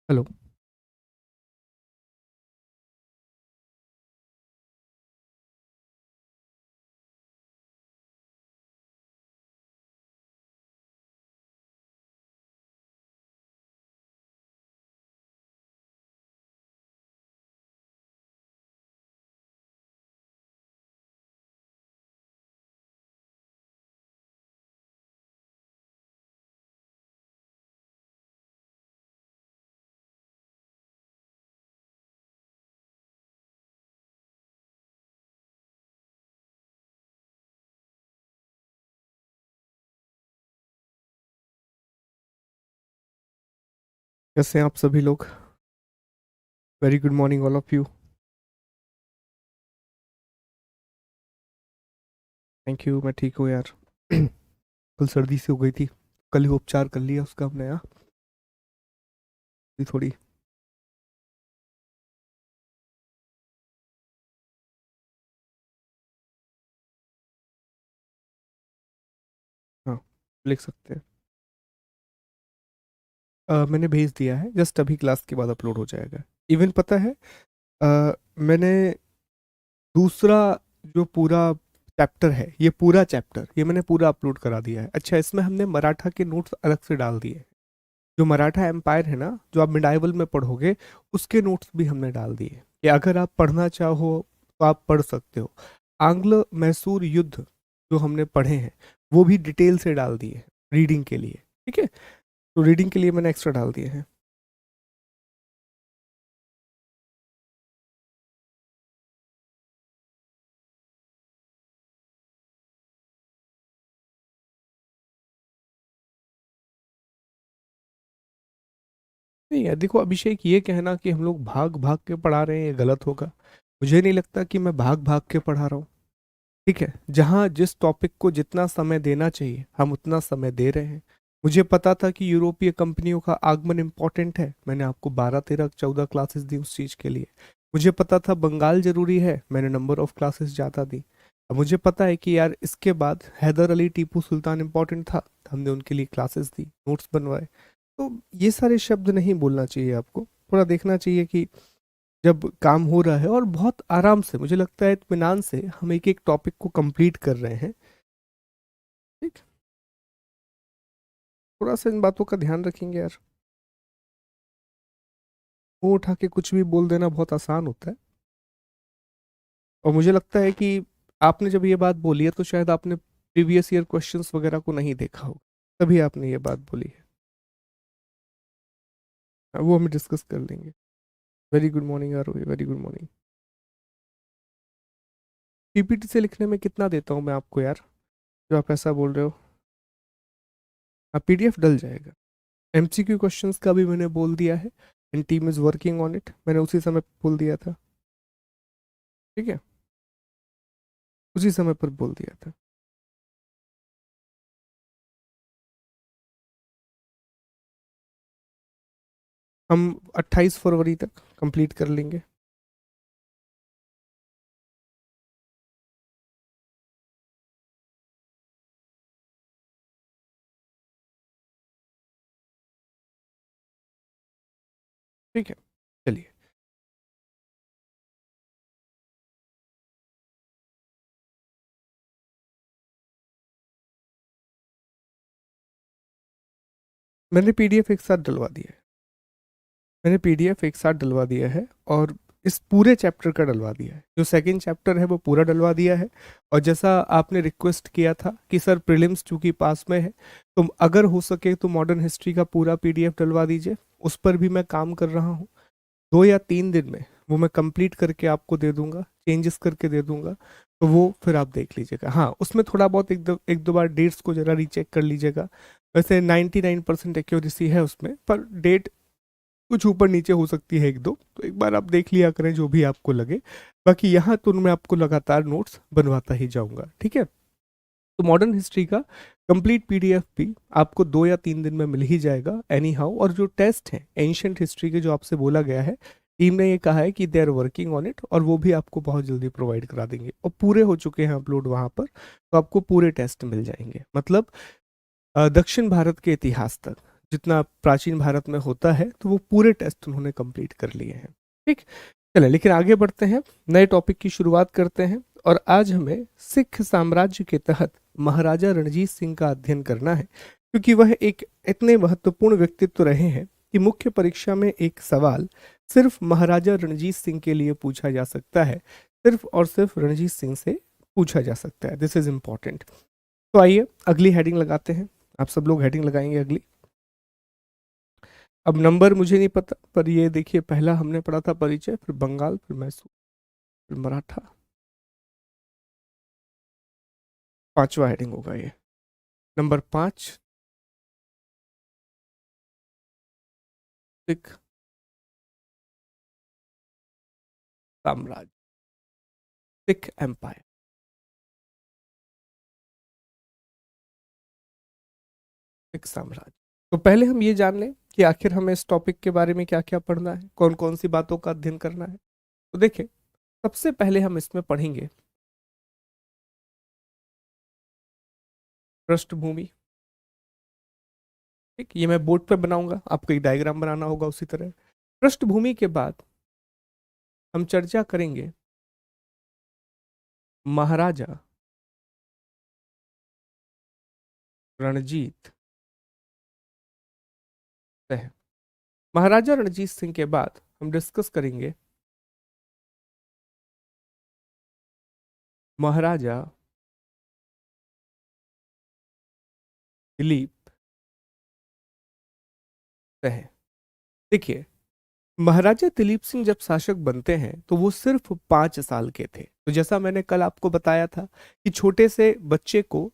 Hello. कैसे हैं आप सभी लोग? Very good morning all of you. Thank you, मैं ठीक हूँ यार। कल सर्दी से हो गई थी। कल ही उपचार कर लिया उसका हमने यहाँ। थोड़ी। हाँ, लिख सकते हैं। मैंने भेज दिया है, जस्ट अभी क्लास के बाद अपलोड हो जाएगा। इवन पता है, मैंने दूसरा जो पूरा चैप्टर है, ये पूरा चैप्टर ये मैंने पूरा अपलोड करा दिया है। अच्छा, इसमें हमने मराठा के नोट्स अलग से डाल दिए हैं। जो मराठा एम्पायर है ना, जो आप मिडाइवल में पढ़ोगे, उसके नोट्स भी हमने डाल दिए कि अगर आप पढ़ना चाहो तो आप पढ़ सकते हो। आंग्ल मैसूर युद्ध जो हमने पढ़े हैं, वो भी डिटेल से डाल दिए हैं रीडिंग के लिए। ठीक है, तो रीडिंग के लिए मैंने एक्स्ट्रा डाल दिए हैं। नहीं यार, देखो अभिषेक, ये कहना कि हम लोग भाग भाग के पढ़ा रहे हैं ये गलत होगा। मुझे नहीं लगता कि मैं भाग भाग के पढ़ा रहा हूँ। ठीक है, जहाँ जिस टॉपिक को जितना समय देना चाहिए हम उतना समय दे रहे हैं। मुझे पता था कि यूरोपीय कंपनियों का आगमन इम्पोर्टेंट है, मैंने आपको 12 13 14 क्लासेस दी उस चीज़ के लिए। मुझे पता था बंगाल जरूरी है, मैंने नंबर ऑफ क्लासेस ज़्यादा दी। अब मुझे पता है कि यार इसके बाद हैदर अली टीपू सुल्तान इम्पोर्टेंट था, हमने उनके लिए क्लासेस दी, नोट्स बनवाए। तो ये सारे शब्द नहीं बोलना चाहिए आपको। थोड़ा देखना चाहिए कि जब काम हो रहा है और बहुत आराम से, मुझे लगता है इत्मीनान से हम एक एक टॉपिक को कंप्लीट कर रहे हैं। ठीक। थोड़ा सा इन बातों का ध्यान रखेंगे यार। मुंह उठा के कुछ भी बोल देना बहुत आसान होता है। और मुझे लगता है कि आपने जब ये बात बोली है तो शायद आपने प्रीवियस ईयर क्वेश्चंस वगैरह को नहीं देखा होगा, तभी आपने ये बात बोली है। वो हम डिस्कस कर लेंगे। वेरी गुड मॉर्निंग आरोही, वेरी गुड मॉर्निंग। पीपीटी से लिखने में कितना देता हूँ मैं आपको यार, जो आप ऐसा बोल रहे हो? आप पीडीएफ डल जाएगा। एमसीक्यू क्वेश्चंस का भी मैंने बोल दिया है, and team is working on it, मैंने उसी समय बोल दिया था। ठीक है, उसी समय पर बोल दिया था। हम 28 फरवरी तक कंप्लीट कर लेंगे। ठीक है, चलिए। मैंने पीडीएफ एक साथ डलवा दिया है। मैंने पीडीएफ एक साथ डलवा दिया है, और इस पूरे चैप्टर का डलवा दिया है। जो सेकंड चैप्टर है वो पूरा डलवा दिया है। और जैसा आपने रिक्वेस्ट किया था कि सर प्रीलिम्स चूंकि पास में है, तो अगर हो सके तो मॉडर्न हिस्ट्री का पूरा पीडीएफ डलवा दीजिए। उस पर भी मैं काम कर रहा हूँ। 2 या 3 दिन में वो मैं कंप्लीट करके आपको दे दूंगा, चेंजेस करके दे दूंगा। तो वो फिर आप देख लीजिएगा। हाँ, उसमें थोड़ा बहुत एक दो बार डेट्स को जरा रीचेक कर लीजिएगा। वैसे 99% एक्यूरेसी है उसमें, पर डेट कुछ ऊपर नीचे हो सकती है एक दो, तो एक बार आप देख लिया करें जो भी आपको लगे। बाकी यहाँ तो मैं आपको लगातार नोट्स बनवाता ही जाऊंगा। ठीक है, तो मॉडर्न हिस्ट्री का कंप्लीट पीडीएफ भी आपको 2 या 3 दिन में मिल ही जाएगा एनी हाउ। और जो टेस्ट हैं एंशंट हिस्ट्री के, जो आपसे बोला गया है, टीम ने ये कहा है कि they are working on it, और वो भी आपको बहुत जल्दी प्रोवाइड करा देंगे, और पूरे हो चुके हैं अपलोड वहाँ पर। तो आपको पूरे टेस्ट मिल जाएंगे, मतलब दक्षिण भारत के इतिहास तक जितना प्राचीन भारत में होता है, तो वो पूरे टेस्ट उन्होंने कंप्लीट कर लिए हैं। ठीक, चलिए लेकिन आगे बढ़ते हैं, नए टॉपिक की शुरुआत करते हैं। और आज हमें सिख साम्राज्य के तहत महाराजा रणजीत सिंह का अध्ययन करना है, क्योंकि वह एक इतने महत्वपूर्ण व्यक्तित्व रहे हैं कि मुख्य परीक्षा में एक सवाल सिर्फ महाराजा रणजीत सिंह के लिए पूछा जा सकता है, सिर्फ और सिर्फ रणजीत सिंह से पूछा जा सकता है। This is important. तो आइए अगली हेडिंग लगाते हैं। आप सब लोग हेडिंग लगाएंगे अगली। अब नंबर मुझे नहीं पता, पर ये देखिए, पहला हमने पढ़ा था परिचय, फिर बंगाल, फिर मैसूर, फिर मराठा। पांचवा हेडिंग होगा ये, नंबर 5, सिख साम्राज्य, सिख एम्पायर। सिख साम्राज्य। तो पहले हम ये जान लें कि आखिर हमें इस टॉपिक के बारे में क्या क्या पढ़ना है, कौन कौन सी बातों का अध्ययन करना है। तो देखिए, सबसे पहले हम इसमें पढ़ेंगे पृष्ठभूमि। ठीक, ये मैं बोर्ड पर बनाऊंगा, आपको एक डायग्राम बनाना होगा उसी तरह। पृष्ठभूमि के बाद हम चर्चा करेंगे महाराजा रणजीत सिंह। महाराजा रणजीत सिंह के बाद हम डिस्कस करेंगे महाराजा दिलीप सिंह। देखिए, महाराजा दिलीप सिंह जब शासक बनते हैं तो वो सिर्फ 5 साल के थे। तो जैसा मैंने कल आपको बताया था कि छोटे से बच्चे को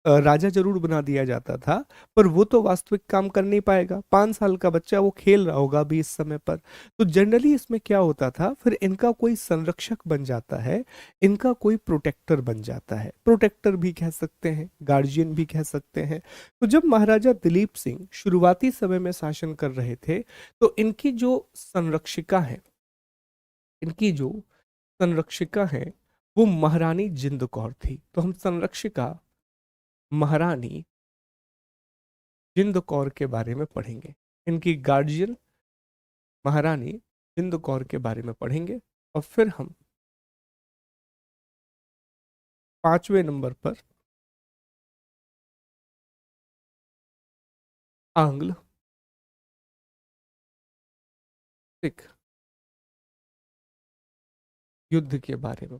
राजा जरूर बना दिया जाता था, पर वो तो वास्तविक काम कर नहीं पाएगा। 5 साल का बच्चा वो खेल रहा होगा अभी इस समय पर। तो जनरली इसमें क्या होता था, फिर इनका कोई संरक्षक बन जाता है, इनका कोई प्रोटेक्टर बन जाता है। प्रोटेक्टर भी कह सकते हैं, गार्जियन भी कह सकते हैं। तो जब महाराजा दिलीप सिंह शुरुआती समय में शासन कर रहे थे, तो इनकी जो संरक्षिका है, इनकी जो संरक्षिका है वो महारानी जिंद कौर थी। तो हम संरक्षिका महारानी जिंद कौर के बारे में पढ़ेंगे, इनकी गार्जियन महारानी जिंद कौर के बारे में पढ़ेंगे। और फिर हम 5वें नंबर पर आंग्ल सिख युद्ध के बारे में।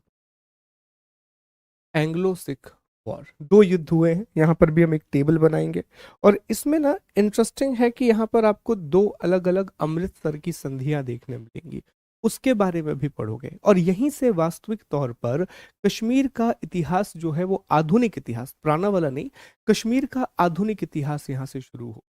एंग्लो सिख वॉर, 2 युद्ध हुए हैं। यहाँ पर भी हम एक टेबल बनाएंगे, और इसमें ना इंटरेस्टिंग है कि यहाँ पर आपको 2 अलग अलग अमृतसर की संधियां देखने मिलेंगी, उसके बारे में भी पढ़ोगे। और यहीं से वास्तविक तौर पर कश्मीर का इतिहास जो है, वो आधुनिक इतिहास, पुराना वाला नहीं, कश्मीर का आधुनिक इतिहास यहाँ से शुरू हो।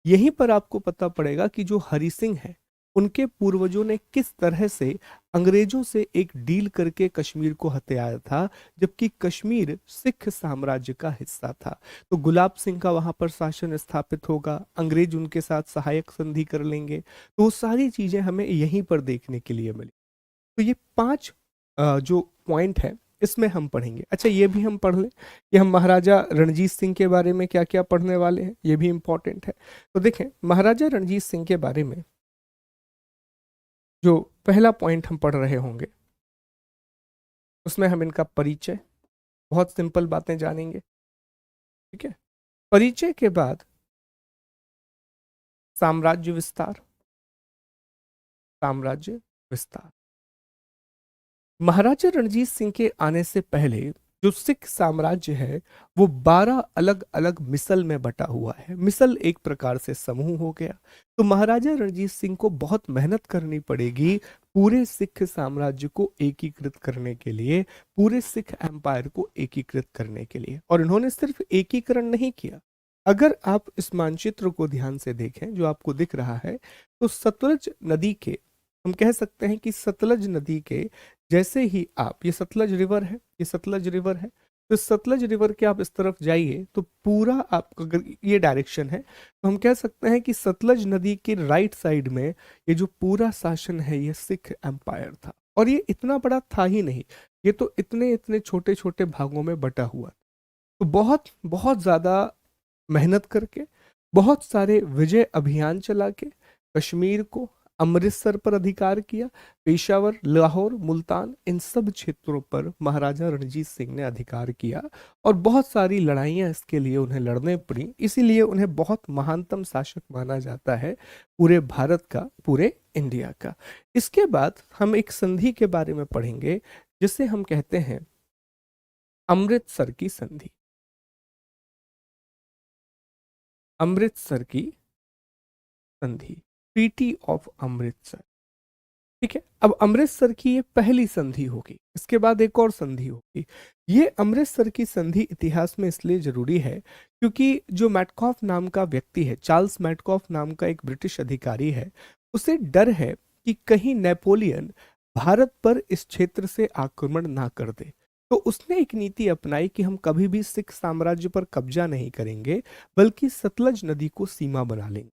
यहीं पर आपको पता पड़ेगा कि जो हरि सिंह है, उनके पूर्वजों ने किस तरह से अंग्रेजों से एक डील करके कश्मीर को हथियाया था, जबकि कश्मीर सिख साम्राज्य का हिस्सा था। तो गुलाब सिंह का वहां पर शासन स्थापित होगा, अंग्रेज उनके साथ सहायक संधि कर लेंगे। तो वो सारी चीजें हमें यहीं पर देखने के लिए मिली। तो ये 5 जो पॉइंट है, इसमें हम पढ़ेंगे। अच्छा, ये भी हम पढ़ लें कि हम महाराजा रणजीत सिंह के बारे में क्या क्या पढ़ने वाले हैं, ये भी इंपॉर्टेंट है। तो देखें, महाराजा रणजीत सिंह के बारे में जो पहला पॉइंट हम पढ़ रहे होंगे, उसमें हम इनका परिचय, बहुत सिंपल बातें जानेंगे। ठीक है, परिचय के बाद साम्राज्य विस्तार। साम्राज्य विस्तार, महाराजा रणजीत सिंह के आने से पहले जो सिख साम्राज्य है, वो 12 अलग अलग मिसल में बटा हुआ है। मिसल एक प्रकार से समूह हो गया। तो महाराजा रणजीत सिंह को बहुत मेहनत करनी पड़ेगी पूरे सिख साम्राज्य को एकीकृत करने के लिए, पूरे सिख एम्पायर को एकीकृत करने के लिए। और इन्होंने सिर्फ एकीकरण नहीं किया। अगर आप इस मानचित्र को ध्यान से देखें जो आपको दिख रहा है, तो सतलज नदी के, हम कह सकते हैं कि सतलज नदी के जैसे ही आप, ये सतलज रिवर है, ये सतलज रिवर है, तो सतलज रिवर के आप इस तरफ जाइए तो पूरा आप, अगर ये डायरेक्शन है, तो हम कह सकते हैं कि सतलज नदी के राइट साइड में ये जो पूरा शासन है, ये सिख एम्पायर था। और ये इतना बड़ा था ही नहीं, ये तो इतने इतने छोटे छोटे भागों में बटा हुआ। तो बहुत बहुत ज्यादा मेहनत करके बहुत सारे विजय अभियान चला के कश्मीर को, अमृतसर पर अधिकार किया, पेशावर, लाहौर, मुल्तान, इन सब क्षेत्रों पर महाराजा रणजीत सिंह ने अधिकार किया और बहुत सारी लड़ाइयां इसके लिए उन्हें लड़ने पड़ी। इसीलिए उन्हें बहुत महानतम शासक माना जाता है पूरे भारत का, पूरे इंडिया का। इसके बाद हम एक संधि के बारे में पढ़ेंगे जिसे हम कहते हैं अमृतसर की संधि। अमृतसर की संधि, ट्रीटी ऑफ अमृतसर। ठीक है, अब अमृतसर की ये पहली संधि होगी, इसके बाद एक और संधि होगी। ये अमृतसर की संधि इतिहास में इसलिए जरूरी है क्योंकि जो मैटकॉफ नाम का व्यक्ति है, चार्ल्स मैटकॉफ नाम का एक ब्रिटिश अधिकारी है, उसे डर है कि कहीं नेपोलियन भारत पर इस क्षेत्र से आक्रमण ना कर दे। तो उसने एक नीति अपनाई कि हम कभी भी सिख साम्राज्य पर कब्जा नहीं करेंगे, बल्कि सतलज नदी को सीमा बना लेंगे।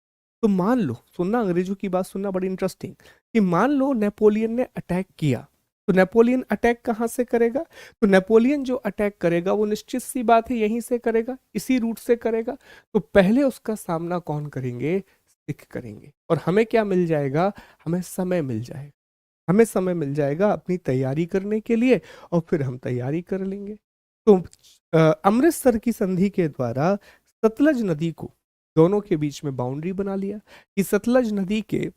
तो मान लो, सुनना अंग्रेजों की बात सुनना, बड़ी इंटरेस्टिंग, कि मान लो नेपोलियन ने अटैक किया, तो नेपोलियन अटैक कहां से करेगा? तो नेपोलियन जो अटैक करेगा वो निश्चित सी बात है यहीं से करेगा, इसी रूट से करेगा। तो पहले उसका सामना कौन करेंगे? सिख करेंगे। और हमें क्या मिल जाएगा? हमें समय मिल जाएगा, हमें समय मिल जाएगा अपनी तैयारी करने के लिए, और फिर हम तैयारी कर लेंगे। तो अमृतसर की संधि के द्वारा सतलज नदी को, दोनों के बीच में बाउंड्री बना लिया कि सतलज नदी के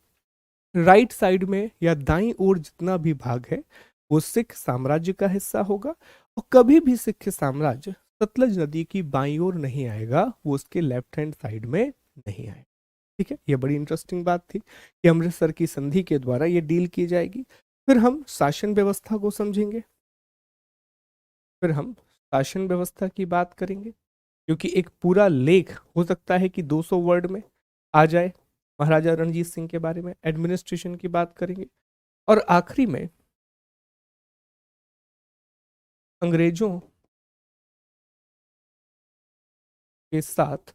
राइट साइड में या दाईं ओर जितना भी भाग है वो सिख साम्राज्य का हिस्सा होगा, और कभी भी सिख साम्राज्य सतलज नदी की बाईं ओर नहीं आएगा, वो उसके लेफ्ट हैंड साइड में नहीं आएगा। ठीक है, ये बड़ी इंटरेस्टिंग बात थी कि अमृतसर की संधि के द्वारा ये डील की जाएगी। फिर हम शासन व्यवस्था को समझेंगे, फिर हम शासन व्यवस्था की बात करेंगे, क्योंकि एक पूरा लेख हो सकता है कि 200 वर्ड में आ जाए महाराजा रणजीत सिंह के बारे में। एडमिनिस्ट्रेशन की बात करेंगे, और आखिरी में अंग्रेजों के साथ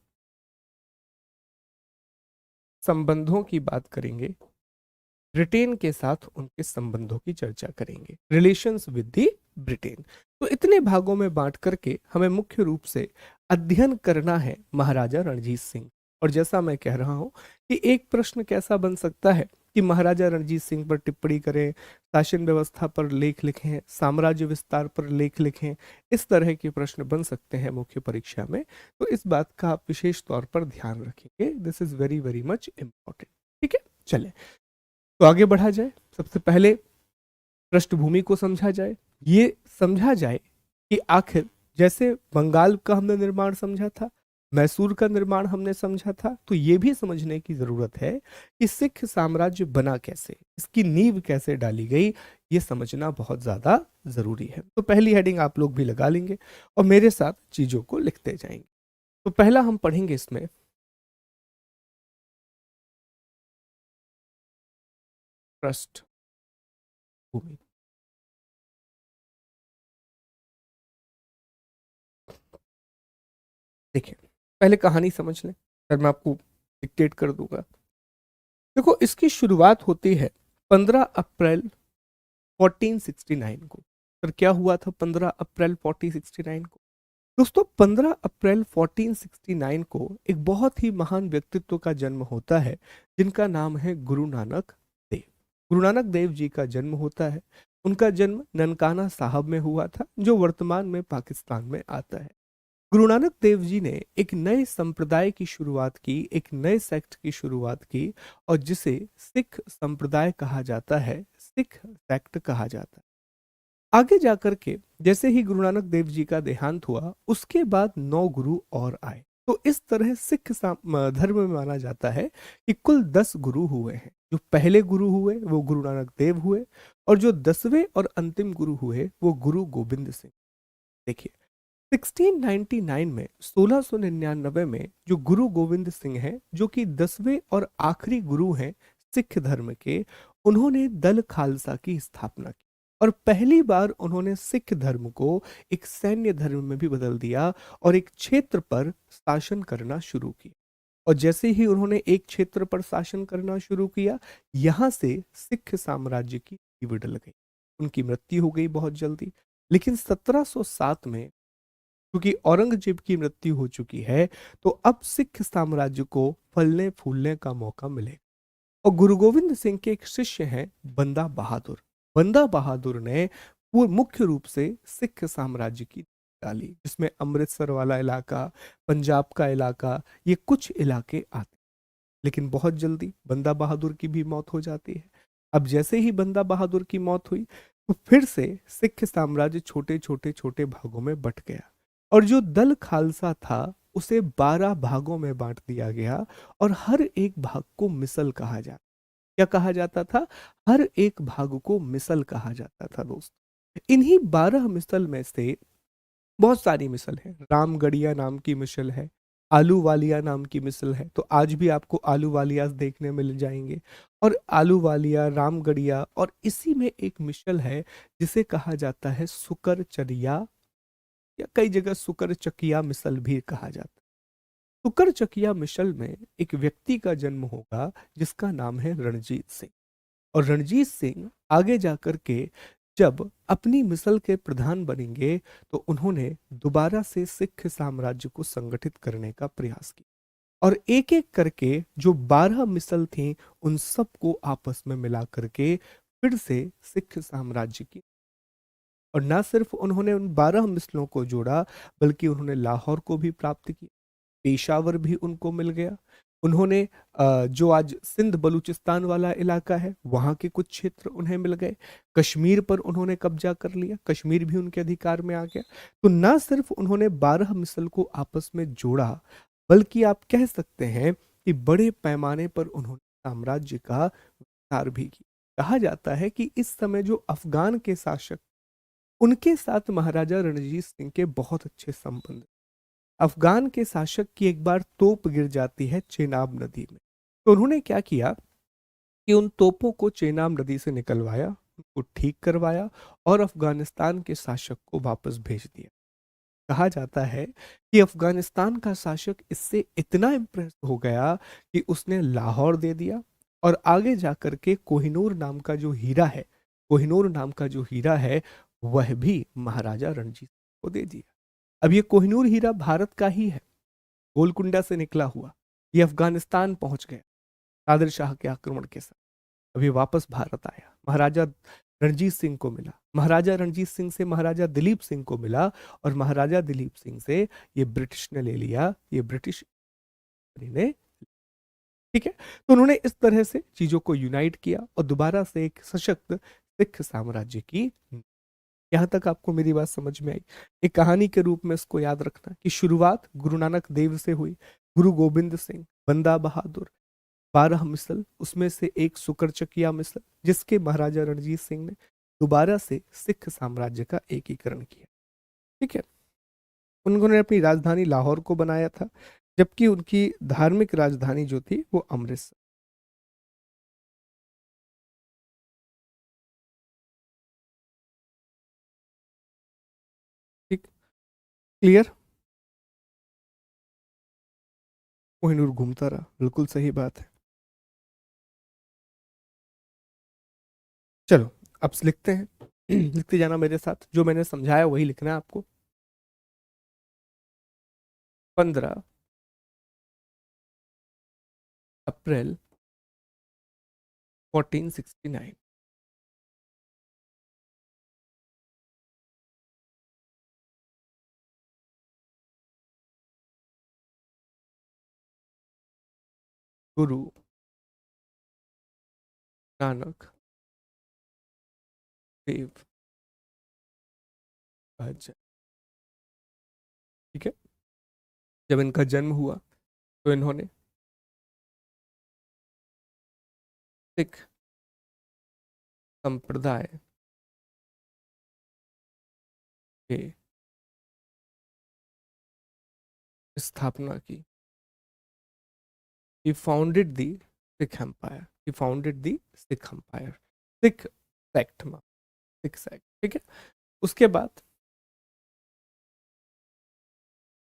संबंधों की बात करेंगे, ब्रिटेन के साथ उनके संबंधों की चर्चा करेंगे, रिलेशंस विद दी ब्रिटेन। तो इतने भागों में बांट करके हमें मुख्य रूप से अध्ययन करना है महाराजा रणजीत सिंह। और जैसा मैं कह रहा हूं कि एक प्रश्न कैसा बन सकता है कि महाराजा रणजीत सिंह पर टिप्पणी करें, शासन व्यवस्था पर लेख लिखें, साम्राज्य विस्तार पर लेख लिखें, इस तरह के प्रश्न बन सकते हैं मुख्य परीक्षा में। तो इस बात का आप विशेष तौर पर ध्यान रखेंगे, this is very very much important. ठीक है, चले तो आगे बढ़ा जाए। सबसे पहले पृष्ठभूमि को समझा जाए, ये समझा जाए कि आखिर जैसे बंगाल का हमने निर्माण समझा था, मैसूर का निर्माण हमने समझा था, तो ये भी समझने की जरूरत है कि सिख साम्राज्य बना कैसे, इसकी नींव कैसे डाली गई, ये समझना बहुत ज्यादा जरूरी है। तो पहली हेडिंग आप लोग भी लगा लेंगे और मेरे साथ चीजों को लिखते जाएंगे। तो पहला हम पढ़ेंगे इसमें पृष्ठभूमि। देखिए, पहले कहानी समझ लें, फिर मैं आपको डिक्टेट कर दूंगा। देखो, इसकी शुरुआत होती है 15 अप्रैल 1469 को। फिर क्या हुआ था 15 अप्रैल 1469 को? दोस्तों, 15 अप्रैल 1469 को एक बहुत ही महान व्यक्तित्व का जन्म होता है, जिनका नाम है गुरु नानक देव। गुरु नानक देव जी का जन्म होता है। उनका जन्म ननकाना साहब में हुआ था, जो वर्तमान में पाकिस्तान में आता है। गुरु नानक देव जी ने एक नए संप्रदाय की शुरुआत की, एक नए सेक्ट की शुरुआत की, और जिसे सिख संप्रदाय कहा जाता है, सिख सेक्ट कहा जाता है। आगे जाकर के जैसे ही गुरु नानक देव जी का देहांत हुआ, उसके बाद 9 गुरु और आए। तो इस तरह सिख धर्म में माना जाता है कि कुल 10 गुरु हुए हैं। जो पहले गुरु हुए वो गुरु नानक देव हुए, और जो 10वें और अंतिम गुरु हुए वो गुरु गोविंद सिंह। देखिए, 1699 में 1699 में जो गुरु गोविंद सिंह हैं, जो कि 10वें और आखिरी गुरु हैं सिख धर्म के, उन्होंने दल खालसा की स्थापना की, और पहली बार उन्होंने सिख धर्म को एक सैन्य धर्म में भी बदल दिया और एक क्षेत्र पर शासन करना शुरू किया। और जैसे ही उन्होंने एक क्षेत्र पर शासन करना शुरू किया, यहां से सिख साम्राज्य की नींव डल गई। उनकी मृत्यु हो गई बहुत जल्दी, लेकिन 1707 में क्योंकि औरंगजेब की मृत्यु हो चुकी है, तो अब सिख साम्राज्य को फलने फूलने का मौका मिलेगा। और गुरु गोविंद सिंह के एक शिष्य हैं बंदा बहादुर। बंदा बहादुर ने वो मुख्य रूप से सिख साम्राज्य की डाली, जिसमें अमृतसर वाला इलाका, पंजाब का इलाका, ये कुछ इलाके आते। लेकिन बहुत जल्दी बंदा बहादुर की भी मौत हो जाती है। अब जैसे ही बंदा बहादुर की मौत हुई, तो फिर से सिख साम्राज्य छोटे छोटे छोटे भागों में बट गया। और जो दल खालसा था उसे 12 भागों में बांट दिया गया। और हर एक भाग को मिसल कहा जाता। क्या कहा जाता था? हर एक भाग को मिसल कहा जाता था दोस्त। इन्हीं 12 मिसल में से बहुत सारी मिसल है। रामगढ़िया नाम की मिसल है, आलू वालिया नाम की मिसल है, तो आज भी आपको आलू वालिया देखने मिल जाएंगे। और आलू वालिया, रामगढ़िया, और इसी में एक मिसल है जिसे कहा जाता है सुकरचरिया, या कई जगह सुकर चकिया मिसल भी कहा जाता है। सुकर चकिया मिसल में एक व्यक्ति का जन्म होगा जिसका नाम है रणजीत सिंह। और रणजीत सिंह आगे जाकर के जब अपनी मिसल के प्रधान बनेंगे, तो उन्होंने दोबारा से सिख साम्राज्य को संगठित करने का प्रयास किया। और एक एक करके जो 12 मिसल थी, उन सबको आपस में मिला करके फिर से सिख साम्राज्य की। और ना सिर्फ उन्होंने उन 12 मिसलों को जोड़ा, बल्कि उन्होंने लाहौर को भी प्राप्त किया, पेशावर भी उनको मिल गया। उन्होंने जो आज सिंध बलूचिस्तान वाला इलाका है, वहां के कुछ क्षेत्र उन्हें मिल गए। कश्मीर पर उन्होंने कब्जा कर लिया, कश्मीर भी उनके अधिकार में आ गया। तो ना सिर्फ उन्होंने 12 मिसल को आपस में जोड़ा, बल्कि आप कह सकते हैं कि बड़े पैमाने पर उन्होंने साम्राज्य का विस्तार भी किया। कहा जाता है कि इस समय जो अफगान के शासक, उनके साथ महाराजा रणजीत सिंह के बहुत अच्छे संबंध। अफगान के शासक की एक बार तोप गिर जाती है चेनाब नदी में। तो उन्होंने क्या किया कि उन तोपों को चेनाब नदी से निकलवाया, उनको ठीक करवाया, और अफगानिस्तान के शासक को वापस भेज दिया। कहा जाता है कि अफगानिस्तान का शासक इससे इतना इम्प्रेस हो गया कि उसने लाहौर दे दिया, और आगे जाकर के कोहिनूर नाम का जो हीरा है, कोहिनूर नाम का जो हीरा है, वह भी महाराजा रणजीत सिंह को दे दिया। अब ये कोहिनूर हीरा भारत का ही है, गोलकुंडा से निकला हुआ। ये अफगानिस्तान पहुंच गया नादिर शाह के आक्रमण के साथ। अभी वापस भारत आया, महाराजा रणजीत सिंह को मिला, महाराजा रणजीत सिंह से महाराजा दिलीप सिंह को मिला, और महाराजा दिलीप सिंह से ये ब्रिटिश ने ले लिया, ये ब्रिटिश ने। ठीक है। तो उन्होंने इस तरह से चीजों को यूनाइट किया और दोबारा से एक सशक्त सिख साम्राज्य की। यहां तक आपको मेरी बात समझ में आई? एक कहानी के रूप में इसको याद रखना कि शुरुआत गुरु नानक देव से हुई, गुरु गोविंद सिंह, बंदा बहादुर, 12 मिसल, उसमें से एक सुकरचकिया मिसल, जिसके महाराजा रणजीत सिंह ने दोबारा से सिख साम्राज्य का एकीकरण किया। ठीक है। उन्होंने अपनी राजधानी लाहौर को बनाया था, जबकि उनकी धार्मिक राजधानी जो थी वो अमृतसर। ठीक। क्लियर। कोहिनूर घूमता रहा, बिल्कुल सही बात है। चलो, अब लिखते हैं। लिखते जाना मेरे साथ, जो मैंने समझाया वही लिखना है आपको। 15 अप्रैल 1469। गुरु नानक देव का जन्म। ठीक है। जब इनका जन्म हुआ, तो इन्होंने सिख संप्रदाय के स्थापना की। He founded the Sikh Empire. He founded the Sikh Empire. Sikh sect में, सिख सेक्ट। ठीक है। उसके बाद,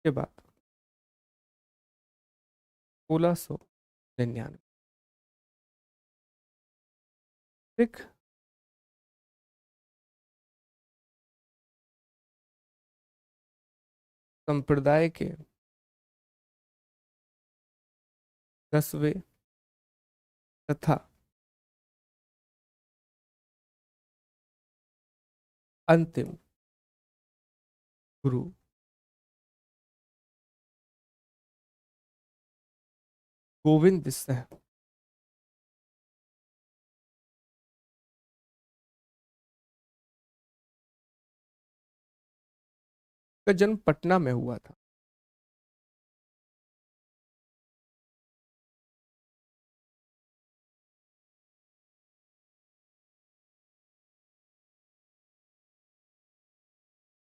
के बाद 1699, सिख संप्रदाय के 10वें तथा अंतिम गुरु गोविंद बिस्सा का जन्म पटना में हुआ था।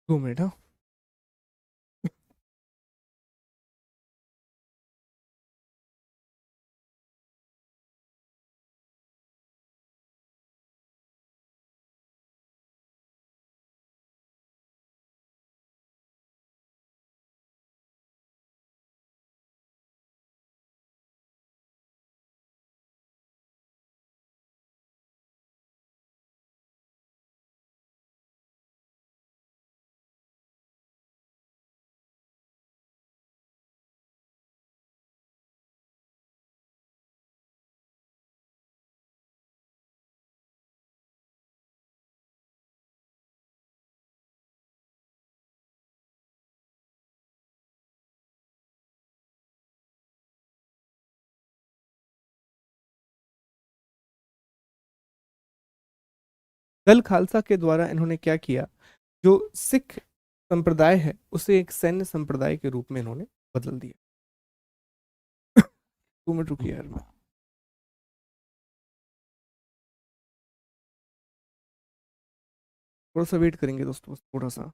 2 मिनट, हाँ। दल खालसा के द्वारा इन्होंने क्या किया, जो सिख संप्रदाय है उसे एक सैन्य संप्रदाय के रूप में इन्होंने बदल दिया। 2 मिनट रुकिए यार। थोड़ा सा वेट करेंगे दोस्तों, थोड़ा सा।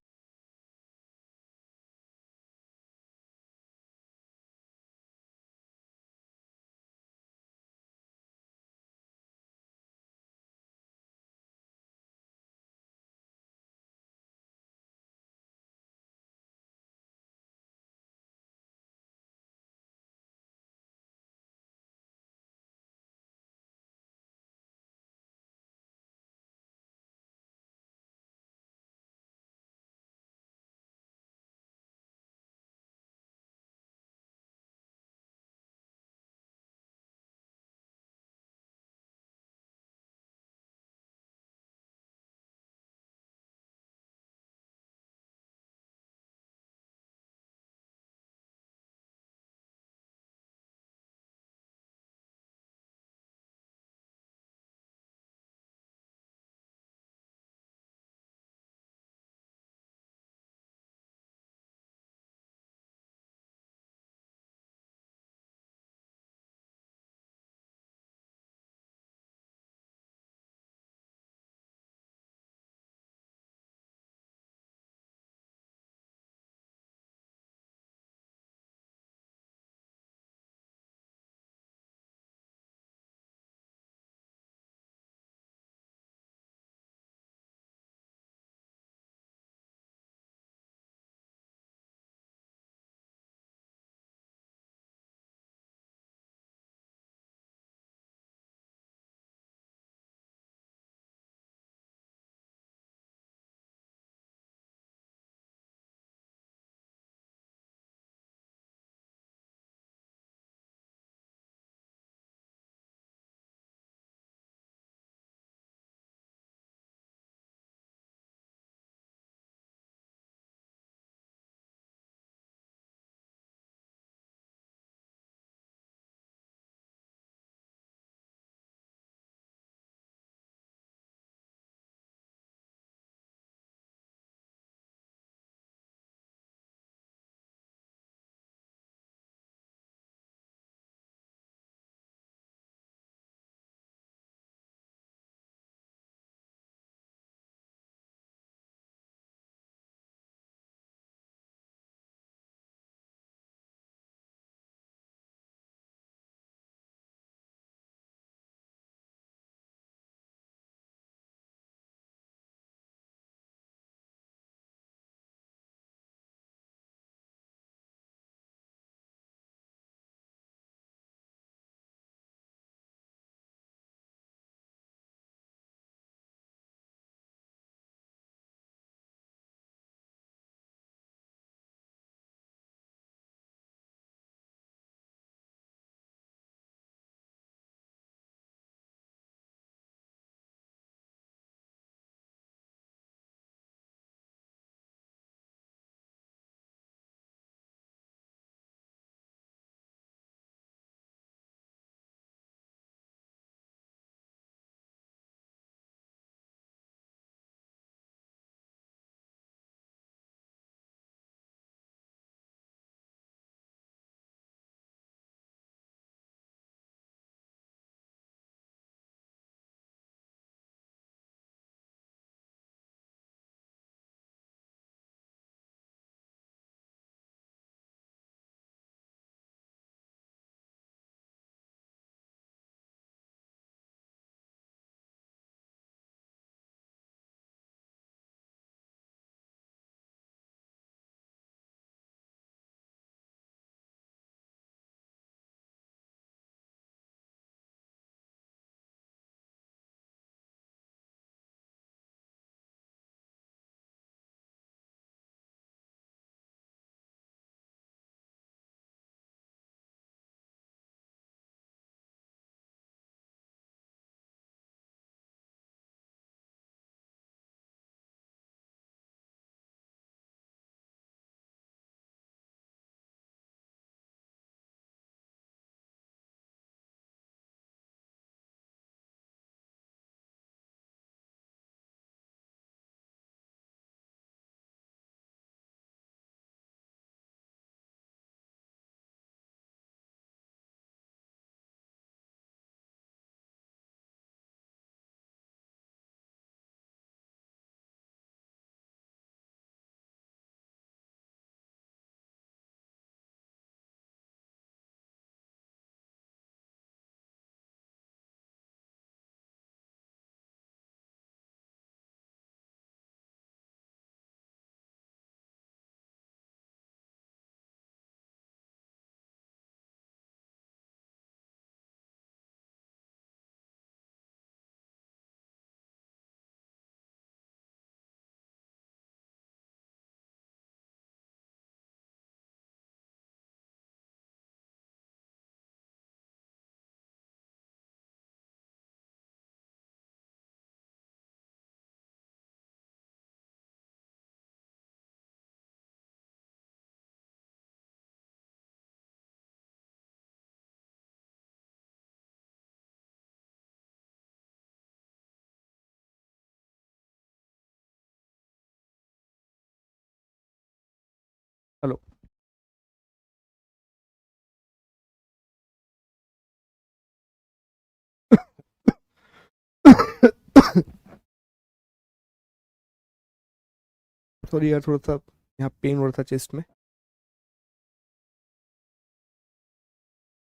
सॉरी यार, थोड़ा सा यहाँ पेन हो रहा था चेस्ट में।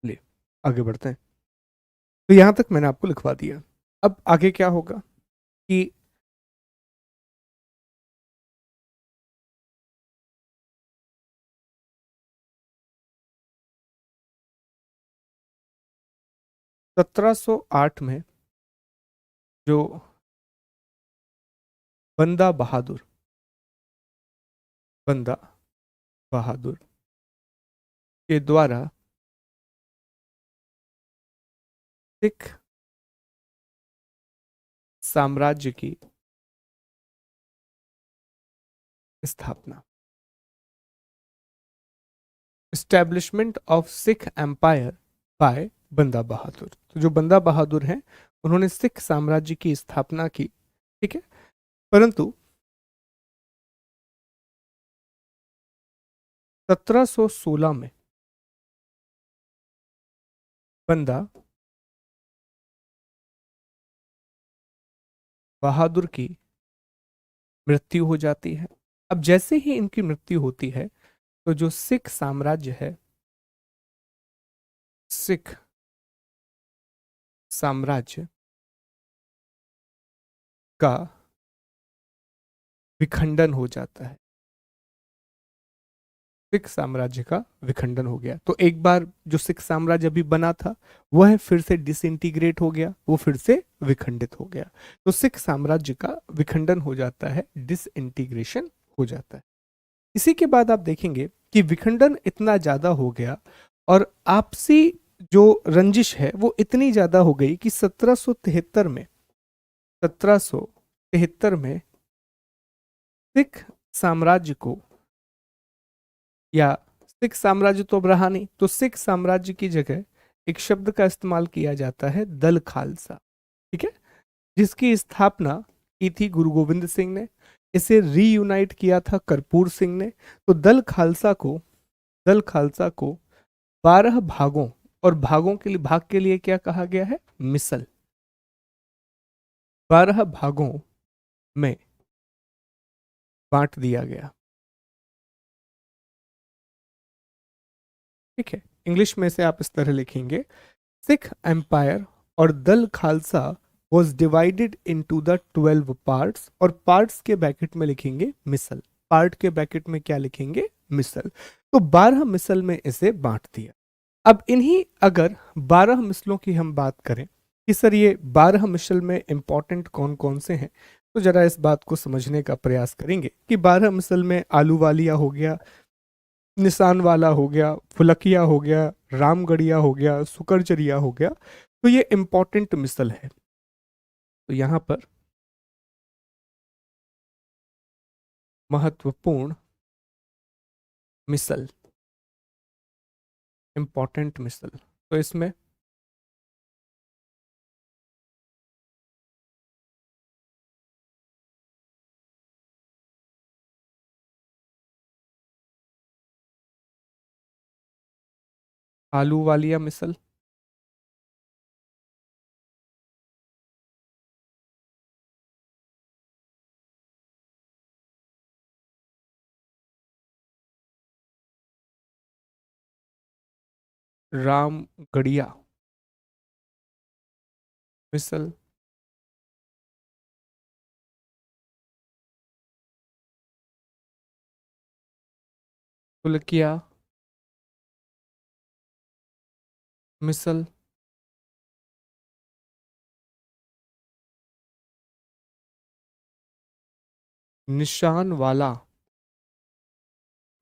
ले, आगे बढ़ते हैं। तो यहाँ तक मैंने आपको लिखवा दिया। अब आगे क्या होगा कि 1708 में जो बंदा बहादुर बंदा बहादुर के द्वारा सिख साम्राज्य की स्थापना, establishment of Sikh empire by Banda Bahadur. तो जो बंदा बहादुर हैं उन्होंने सिख साम्राज्य की स्थापना की, ठीक है। परंतु 1716 में बंदा बहादुर की मृत्यु हो जाती है। अब जैसे ही इनकी मृत्यु होती है तो जो सिख साम्राज्य है, सिख साम्राज्य का विखंडन हो जाता है। सिख साम्राज्य का विखंडन हो गया। तो एक बार जो सिख साम्राज्य अभी बना था वह फिर से डिसइंटीग्रेट हो गया, वो फिर से विखंडित हो गया। तो सिख साम्राज्य का विखंडन हो जाता है, डिसइंटीग्रेशन हो जाता है। इसी के बाद आप देखेंगे कि विखंडन इतना ज्यादा हो गया और आपसी जो रंजिश है वो इतनी ज्यादा हो गई कि 1773 में सिख साम्राज्य को, या सिख साम्राज्य तो अब रहा नहीं, तो सिख साम्राज्य की जगह एक शब्द का इस्तेमाल किया जाता है, दल खालसा, ठीक है, जिसकी स्थापना की थी गुरु गोविंद सिंह ने। इसे रीयूनाइट किया था कर्पूर सिंह ने। तो दल खालसा को 12 भागों, और भागों के लिए, भाग के लिए क्या कहा गया है, मिसल, 12 भागों में बांट दिया गया, ठीक है। इंग्लिश में से आप इस तरह लिखेंगे, सिख एम्पायर और दल Khalsa was divided into the 12 parts, और पार्ट्स के ब्रैकेट में लिखेंगे मिसल, पार्ट के ब्रैकेट में क्या लिखेंगे, मिसल। तो 12 मिसल में इसे बांट दिया। अब इन्हीं अगर 12 मिसलों की हम बात करें कि सर ये 12 मिसल में इंपॉर्टेंट कौन कौन से हैं, तो जरा इस बात को समझने का प्रयास करेंगे कि 12 मिसल में आलू वालिया हो गया, निशान वाला हो गया, फुलकिया हो गया, रामगढ़िया हो गया, सुकरचरिया हो गया। तो ये इंपॉर्टेंट मिसल है। तो यहां पर महत्वपूर्ण मिसल, इंपॉर्टेंट मिसल, तो इसमें आलू वालिया मिसल, रामगढ़िया मिसल, फुलकिया मिसल, निशान वाला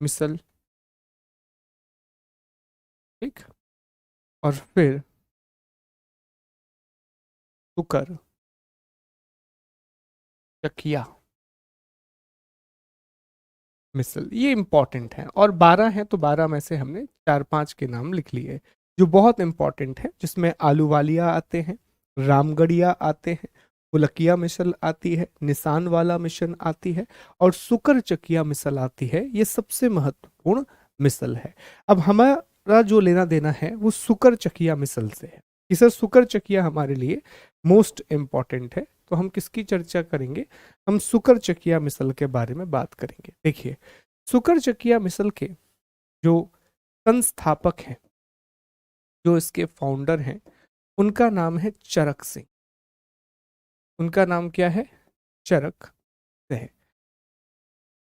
मिसल, ठीक, और फिर सुकर चकिया मिसल। ये इंपॉर्टेंट है, और 12 हैं तो 12 में से हमने 4-5 के नाम लिख लिए जो बहुत इंपॉर्टेंट है, जिसमें आलू वालिया आते हैं, रामगढ़िया आते हैं, फुलकिया मिसल आती है, निशान वाला मिशन आती है, और सुकर चकिया मिसल आती है। ये सबसे महत्वपूर्ण मिसल है। अब हमारा जो लेना देना है वो सुकर चकिया मिसल से है, कि सर शुक्र चकिया हमारे लिए मोस्ट इम्पॉर्टेंट है, तो हम किसकी चर्चा करेंगे, हम शुक्र चकिया मिसल के बारे में बात करेंगे। देखिए, शुक्र चकिया मिसल के जो संस्थापक हैं, जो इसके फाउंडर हैं, उनका नाम है चरक सिंह। उनका नाम क्या है, चरक सिंह।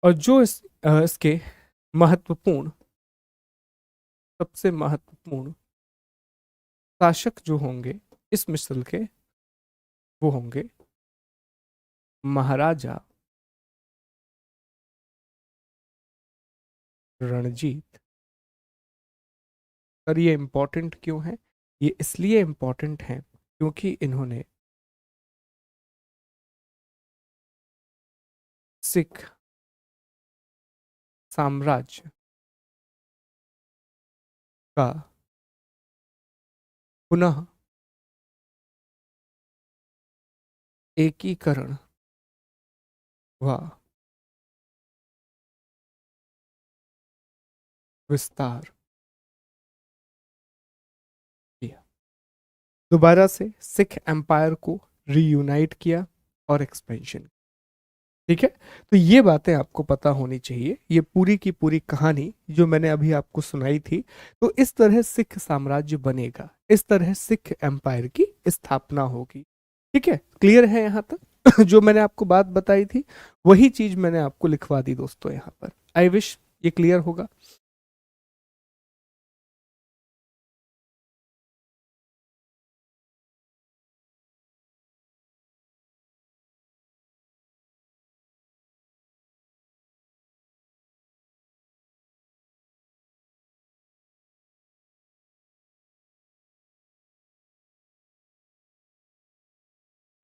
और जो इसके महत्वपूर्ण, सबसे महत्वपूर्ण शासक जो होंगे इस मिसल के, वो होंगे महाराजा रणजीत। और ये इंपॉर्टेंट क्यों है, ये इसलिए इंपॉर्टेंट है क्योंकि इन्होंने सिख साम्राज्य का पुनः एकीकरण व विस्तार किया। दोबारा से सिख एम्पायर को रीयूनाइट किया और एक्सपेंशन। ठीक है, तो ये बातें आपको पता होनी चाहिए, ये पूरी की पूरी कहानी जो मैंने अभी आपको सुनाई थी। तो इस तरह सिख साम्राज्य बनेगा, इस तरह सिख एम्पायर की स्थापना होगी। ठीक है, क्लियर है यहाँ तक? जो मैंने आपको बात बताई थी वही चीज मैंने आपको लिखवा दी दोस्तों यहाँ पर। आई विश ये क्लियर होगा।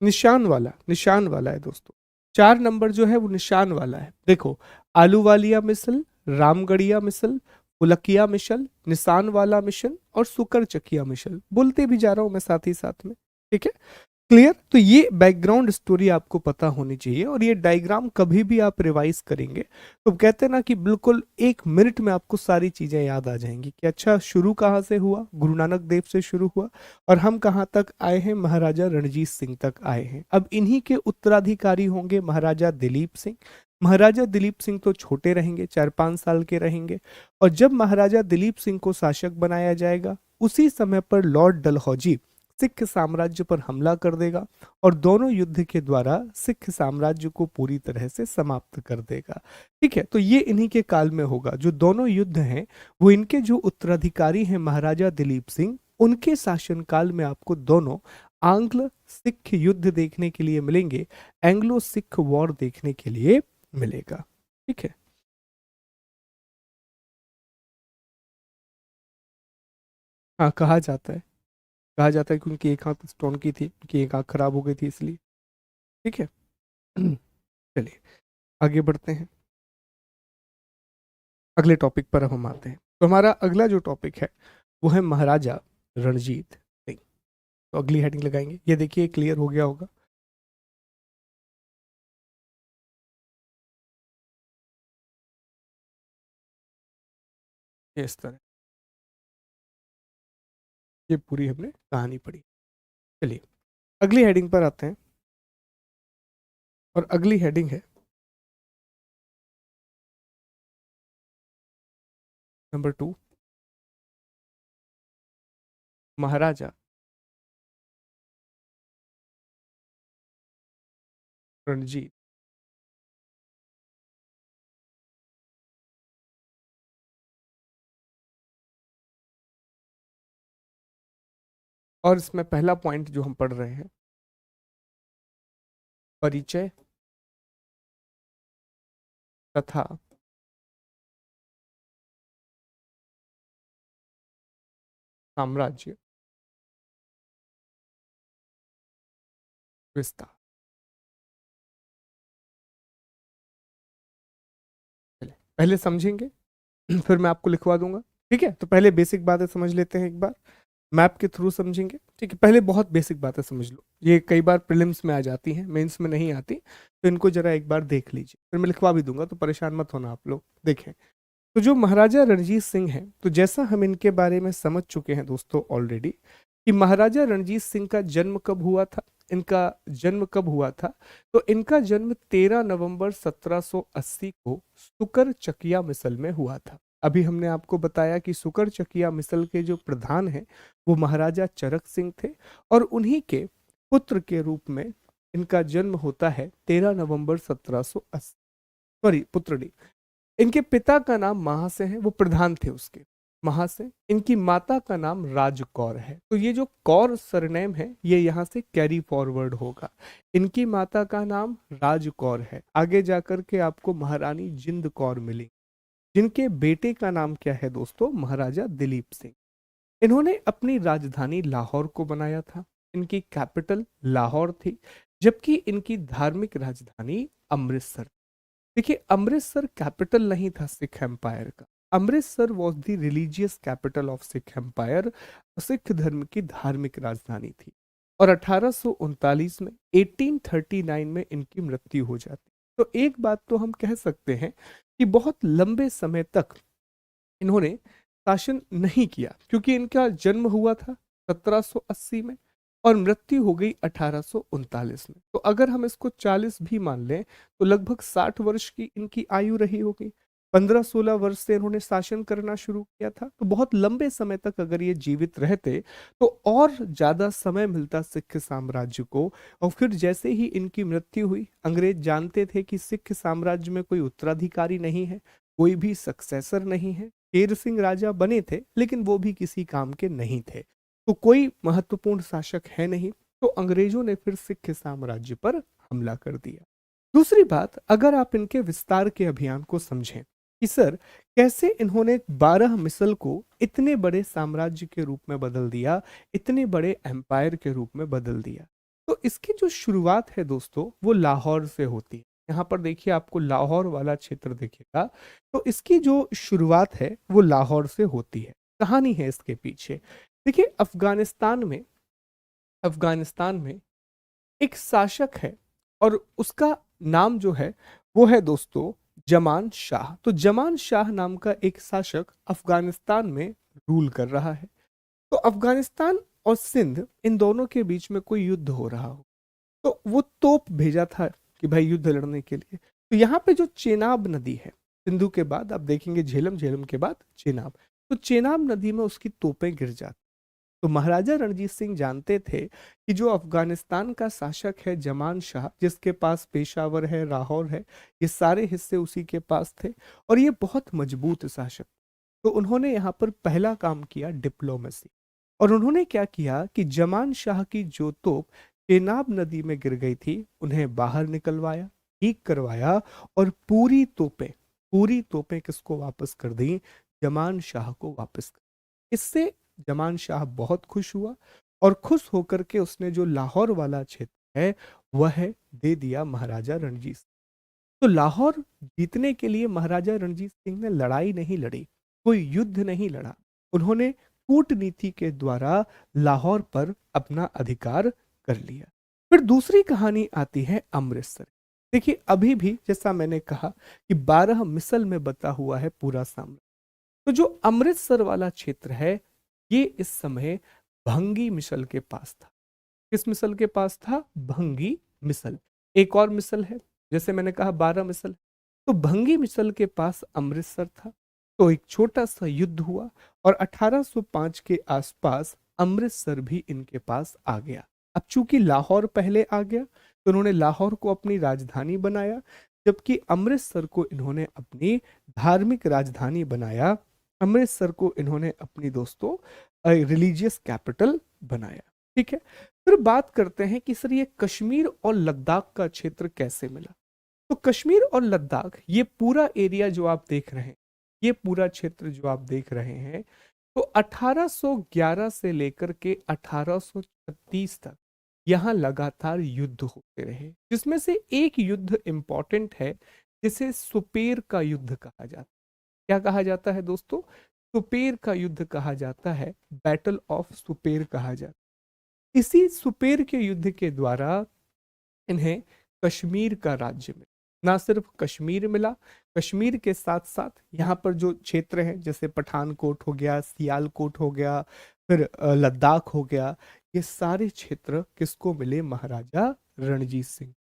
निशान वाला है दोस्तों। 4 नंबर जो है वो निशान वाला है। देखो, आलू वालिया मिसल, रामगढ़िया मिसल, पुलकिया मिसल, निशान वाला मिशन और सुकर चकिया मिसल, बोलते भी जा रहा हूं मैं साथ ही साथ में। ठीक है, क्लियर? तो ये बैकग्राउंड स्टोरी आपको पता होनी चाहिए। और ये डायग्राम कभी भी आप रिवाइज करेंगे तो कहते हैं ना कि बिल्कुल 1 मिनट में आपको सारी चीजें याद आ जाएंगी कि अच्छा शुरू कहाँ से हुआ, गुरु नानक देव से शुरू हुआ और हम कहाँ तक आए हैं, महाराजा रणजीत सिंह तक आए हैं। अब इन्हीं के उत्तराधिकारी होंगे महाराजा दिलीप सिंह। महाराजा दिलीप सिंह तो छोटे रहेंगे, 4-5 साल के रहेंगे। और जब महाराजा दिलीप सिंह को शासक बनाया जाएगा उसी समय पर लॉर्ड डलहौजी सिख साम्राज्य पर हमला कर देगा और दोनों युद्ध के द्वारा सिख साम्राज्य को पूरी तरह से समाप्त कर देगा। ठीक है, तो ये इन्हीं के काल में होगा। जो दोनों युद्ध हैं वो इनके जो उत्तराधिकारी हैं महाराजा दिलीप सिंह, उनके शासनकाल में आपको दोनों आंग्ल सिख युद्ध देखने के लिए मिलेंगे, एंग्लो सिख वॉर देखने के लिए मिलेगा। ठीक है, हाँ कहा जाता है कि उनकी एक आंख स्टोन की थी, उनकी एक आंख खराब हो गई थी इसलिए। ठीक है, चलिए आगे बढ़ते हैं, अगले टॉपिक पर अब हम आते हैं। तो हमारा अगला जो टॉपिक है वो है महाराजा रणजीत सिंह। तो अगली हेडिंग लगाएंगे, ये देखिए क्लियर हो गया होगा। ये इस तरह, ये पूरी हमने कहानी पढ़ी। चलिए अगली हेडिंग पर आते हैं और अगली हेडिंग है नंबर 2, महाराजा रणजीत। और इसमें पहला पॉइंट जो हम पढ़ रहे हैं, परिचय तथा साम्राज्य विस्तार। चलिए पहले समझेंगे फिर मैं आपको लिखवा दूंगा। ठीक है, तो पहले बेसिक बातें समझ लेते हैं एक बार, मैप के थ्रू समझेंगे। ठीक है, पहले बहुत बेसिक बातें समझ लो, ये कई बार प्रीलिम्स में आ जाती हैं, मेंस में नहीं आती, तो इनको जरा एक बार देख लीजिए, फिर मैं लिखवा भी दूंगा, तो परेशान मत होना आप लोग। देखें, तो जो महाराजा रणजीत सिंह हैं, तो जैसा हम इनके बारे में समझ चुके हैं दोस्तों ऑलरेडी, कि महाराजा रणजीत सिंह का जन्म कब हुआ था। इनका जन्म कब हुआ था, तो इनका जन्म 13 नवंबर 1780 को सुकर चकिया मिसल में हुआ था। अभी हमने आपको बताया कि सुकर चकिया मिसल के जो प्रधान हैं वो महाराजा चरक सिंह थे, और उन्हीं के पुत्र के रूप में इनका जन्म होता है 13 नवंबर 1780। सॉरी, पुत्र नहीं, इनके पिता का नाम महासे है, वो प्रधान थे उसके, महासे। इनकी माता का नाम राजकौर है, तो ये जो कौर सरनेम है ये यहाँ से कैरी फॉरवर्ड होगा। इनकी माता का नाम राजकौर है, आगे जाकर के आपको महारानी जिंद कौर मिली, जिनके बेटे का नाम क्या है दोस्तों, महाराजा दिलीप सिंह। इन्होंने अपनी राजधानी लाहौर को बनाया था, इनकी कैपिटल लाहौर थी, जबकि इनकी धार्मिक राजधानी अमृतसर। देखिए, अमृतसर कैपिटल नहीं था सिख एम्पायर का, Amritsar was the religious capital of Sikh empire, Sikh धर्म की धार्मिक राजधानी थी। और 1839 में 1839 में इनकी मृत्यु हो जाती। तो एक बात तो हम कह सकते हैं कि बहुत लंबे समय तक इन्होंने शासन नहीं किया, क्योंकि इनका जन्म हुआ था 1780 में और मृत्यु हो गई 1839 में। तो अगर हम इसको 40 भी मान लें तो लगभग 60 वर्ष की इनकी आयु रही होगी। 15-16 वर्ष से इन्होंने शासन करना शुरू किया था, तो बहुत लंबे समय तक अगर ये जीवित रहते तो और ज्यादा समय मिलता सिख साम्राज्य को। और फिर जैसे ही इनकी मृत्यु हुई, अंग्रेज जानते थे कि सिख साम्राज्य में कोई उत्तराधिकारी नहीं है, कोई भी सक्सेसर नहीं है। शेर सिंह राजा बने थे लेकिन वो भी किसी काम के नहीं थे, तो कोई महत्वपूर्ण शासक है नहीं, तो अंग्रेजों ने फिर सिख साम्राज्य पर हमला कर दिया। दूसरी बात, अगर आप इनके विस्तार के अभियान को समझें कि सर कैसे इन्होंने 12 मिसल को इतने बड़े साम्राज्य के रूप में बदल दिया, इतने बड़े एम्पायर के रूप में बदल दिया, तो इसकी जो शुरुआत है दोस्तों वो लाहौर से होती है। यहाँ पर देखिए, आपको लाहौर वाला क्षेत्र दिखेगा, तो इसकी जो शुरुआत है वो लाहौर से होती है। कहानी है इसके पीछे। देखिए, अफगानिस्तान में एक शासक है और उसका नाम जो है वो है दोस्तों जमान शाह। तो जमान शाह नाम का एक शासक अफगानिस्तान में रूल कर रहा है। तो अफगानिस्तान और सिंध, इन दोनों के बीच में कोई युद्ध हो रहा हो, तो वो तोप भेजा था कि भाई युद्ध लड़ने के लिए। तो यहाँ पे जो चेनाब नदी है, सिंधु के बाद आप देखेंगे झेलम, झेलम के बाद चेनाब, तो चेनाब नदी में उसकी तोपें गिर जाती। तो महाराजा रणजीत सिंह जानते थे कि जो अफगानिस्तान का शासक है जमान शाह, जिसके पास पेशावर है, लाहौर है, ये सारे हिस्से उसी के पास थे और ये बहुत मजबूत शासक। तो उन्होंने यहाँ पर पहला काम किया डिप्लोमेसी। और उन्होंने क्या किया कि जमान शाह की जो तोप चेनाब नदी में गिर गई थी उन्हें बाहर निकलवाया, ठीक करवाया, और पूरी तोपें किसको वापस कर दी, जमान शाह को वापस कर। इससे जमान शाह बहुत खुश हुआ और खुश होकर के उसने जो लाहौर वाला क्षेत्र है वह दे दिया महाराजा रणजीत सिंह। तो लाहौर जीतने के लिए महाराजा रणजीत सिंह ने लड़ाई नहीं लड़ी, कोई युद्ध नहीं लड़ा, उन्होंने कूटनीति के द्वारा लाहौर पर अपना अधिकार कर लिया। फिर दूसरी कहानी आती है अमृतसर। देखिए, अभी भी जैसा मैंने कहा कि 12 मिसल में बता हुआ है पूरा साम्राज्य। तो जो अमृतसर वाला क्षेत्र है ये इस समय भंगी मिसल के पास था। किस मिसल के पास था, भंगी मिसल। एक और मिसल है, जैसे मैंने कहा 12 मिसल, तो भंगी मिसल के पास अमृतसर था। तो एक छोटा सा युद्ध हुआ और 1805 के आसपास अमृतसर भी इनके पास आ गया। अब चूंकि लाहौर पहले आ गया तो उन्होंने लाहौर को अपनी राजधानी बनाया, जबकि अमृतसर को इन्होंने अपनी धार्मिक राजधानी बनाया। अमृतसर को इन्होंने अपनी दोस्तों रिलीजियस कैपिटल बनाया। ठीक है, फिर बात करते हैं कि सर ये कश्मीर और लद्दाख का क्षेत्र कैसे मिला। तो कश्मीर और लद्दाख, ये पूरा एरिया जो आप देख रहे हैं, ये पूरा क्षेत्र जो आप देख रहे हैं, तो 1811 से लेकर के 1836 तक यहाँ लगातार युद्ध होते रहे, जिसमें से एक युद्ध इंपॉर्टेंट है जिसे सुपेर का युद्ध कहा जाता है। क्या कहा जाता है दोस्तों, सुपेर का युद्ध कहा जाता है, बैटल ऑफ सुपेर कहा जाता है। इसी सुपेर के युद्ध के द्वारा इन्हें कश्मीर का राज्य मिला। ना सिर्फ कश्मीर मिला, कश्मीर के साथ साथ यहाँ पर जो क्षेत्र है जैसे पठानकोट हो गया, सियालकोट हो गया, फिर लद्दाख हो गया, ये सारे क्षेत्र किसको मिले? महाराजा रणजीत सिंह।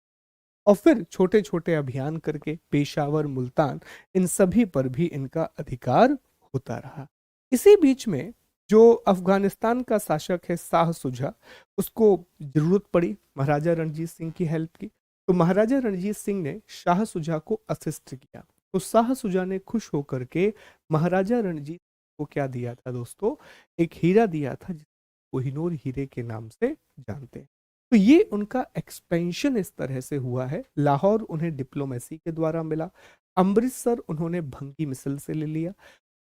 और फिर छोटे छोटे अभियान करके पेशावर, मुल्तान, इन सभी पर भी इनका अधिकार होता रहा। इसी बीच में जो अफगानिस्तान का शासक है शाह सुजा, उसको जरूरत पड़ी महाराजा रणजीत सिंह की हेल्प की। तो महाराजा रणजीत सिंह ने शाह सुजा को असिस्ट किया। तो शाह सुजा ने खुश होकर के महाराजा रणजीत को क्या दिया था दोस्तों? एक हीरा दिया था, जिसे कोहिनूर हीरे के नाम से जानते हैं। तो ये उनका एक्सपेंशन इस तरह से हुआ है। लाहौर उन्हें डिप्लोमेसी के द्वारा मिला, अमृतसर उन्होंने भंगी मिसल से ले लिया,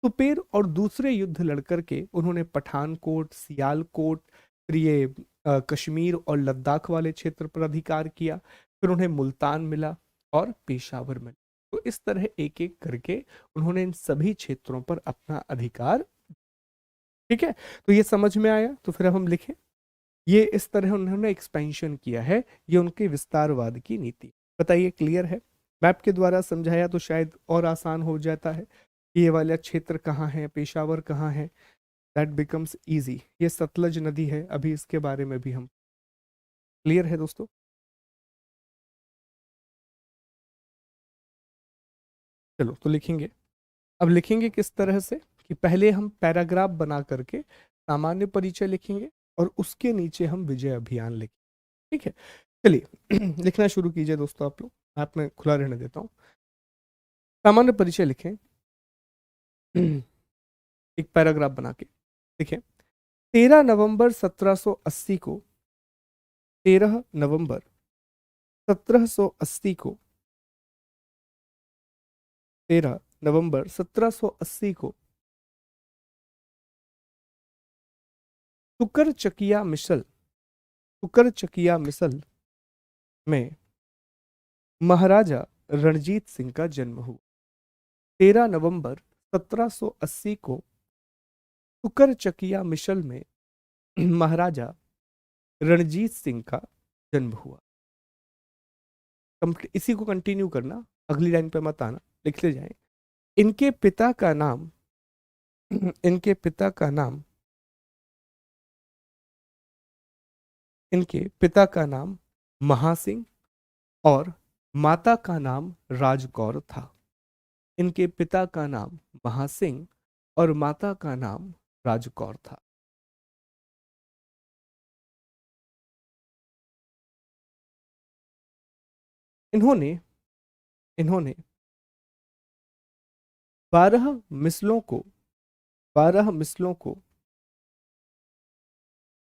सुपेर और दूसरे युद्ध लड़कर के उन्होंने पठानकोट, सियालकोट, फिर ये कश्मीर और लद्दाख वाले क्षेत्र पर अधिकार किया, फिर उन्हें मुल्तान मिला और पेशावर मिला। तो इस तरह एक एक करके उन्होंने इन सभी क्षेत्रों पर अपना अधिकार। ठीक है, तो ये समझ में आया। तो फिर अब हम लिखें, ये इस तरह उन्होंने एक्सपेंशन किया है, ये उनके विस्तारवाद की नीति। बताइए, क्लियर है? मैप के द्वारा समझाया तो शायद और आसान हो जाता है कि ये वाला क्षेत्र कहाँ है, पेशावर कहाँ है, दैट बिकम्स इजी। ये सतलज नदी है, अभी इसके बारे में भी हम, क्लियर है दोस्तों? चलो तो लिखेंगे। अब लिखेंगे किस तरह से कि पहले हम पैराग्राफ बना करके सामान्य परिचय लिखेंगे और उसके नीचे हम विजय अभियान लिखेंगे। ठीक है, चलिए लिखना शुरू कीजिए दोस्तों। आप लोग, आप मैं खुला रहने देता हूँ। सामान्य परिचय लिखें एक पैराग्राफ बना के। देखिए, 13 नवंबर 1780 को, 13 नवंबर 1780 को, 13 नवंबर 1780 को तुकर चकिया मिसल में महाराजा रणजीत सिंह का जन्म हुआ। 13 नवंबर 1780 को तुकर चकिया मिसल में महाराजा रणजीत सिंह का जन्म हुआ। इसी को कंटिन्यू करना, अगली लाइन पे मत आना, लिखते जाएं। इनके पिता का नाम इनके पिता का नाम इनके पिता का नाम महासिंह और माता का नाम राजकौर था। इनके पिता का नाम महासिंह और माता का नाम राजकौर था। इन्होंने इन्होंने 12 मिसलों को 12 मिसलों को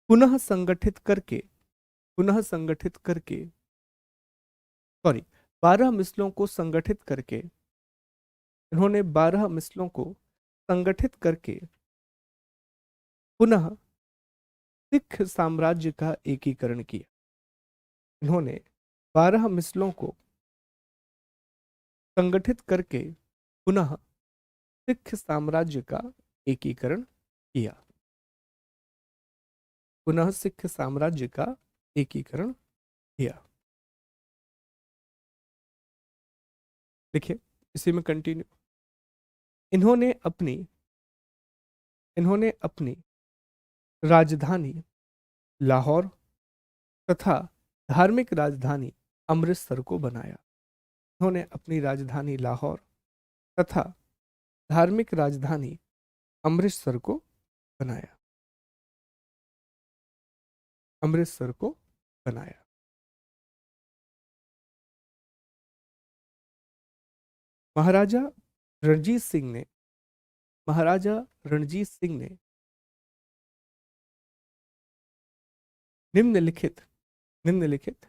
पुनः संगठित करके पुनः संगठित करके सॉरी 12 मिसलों को संगठित करके इन्होंने 12 मिसलों को संगठित करके पुनः सिख साम्राज्य का एकीकरण किया। इन्होंने 12 मिसलों को संगठित करके पुनः सिख साम्राज्य का एकीकरण किया। पुनः सिख साम्राज्य का एकीकरण किया। देखिए, इसी में कंटिन्यू। इन्होंने अपनी इन्होंने अपनी राजधानी लाहौर तथा धार्मिक राजधानी अमृतसर को बनाया। इन्होंने अपनी राजधानी लाहौर तथा धार्मिक राजधानी अमृतसर को बनाया। अमृतसर को बनाया। महाराजा रणजीत सिंह ने महाराजा रणजीत सिंह ने निम्नलिखित निम्नलिखित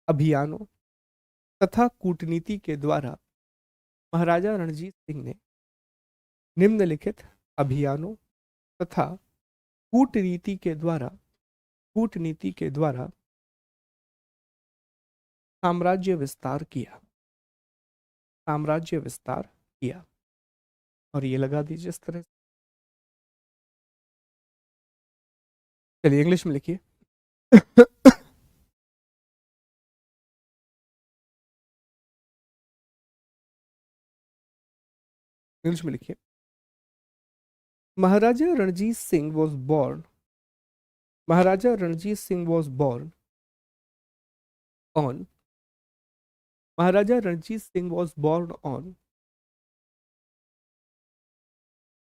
अभियानों तथा कूटनीति के द्वारा महाराजा रणजीत सिंह ने निम्नलिखित अभियानों तथा कूटनीति के द्वारा कूटनीति के द्वारा साम्राज्य विस्तार किया। साम्राज्य विस्तार किया। और ये लगा दीजिए इस तरह से। चलिए इंग्लिश में लिखिए। इंग्लिश में लिखिए। Maharaja Ranjit Singh was born. Maharaja Ranjit Singh was born on. Maharaja Ranjit Singh was born on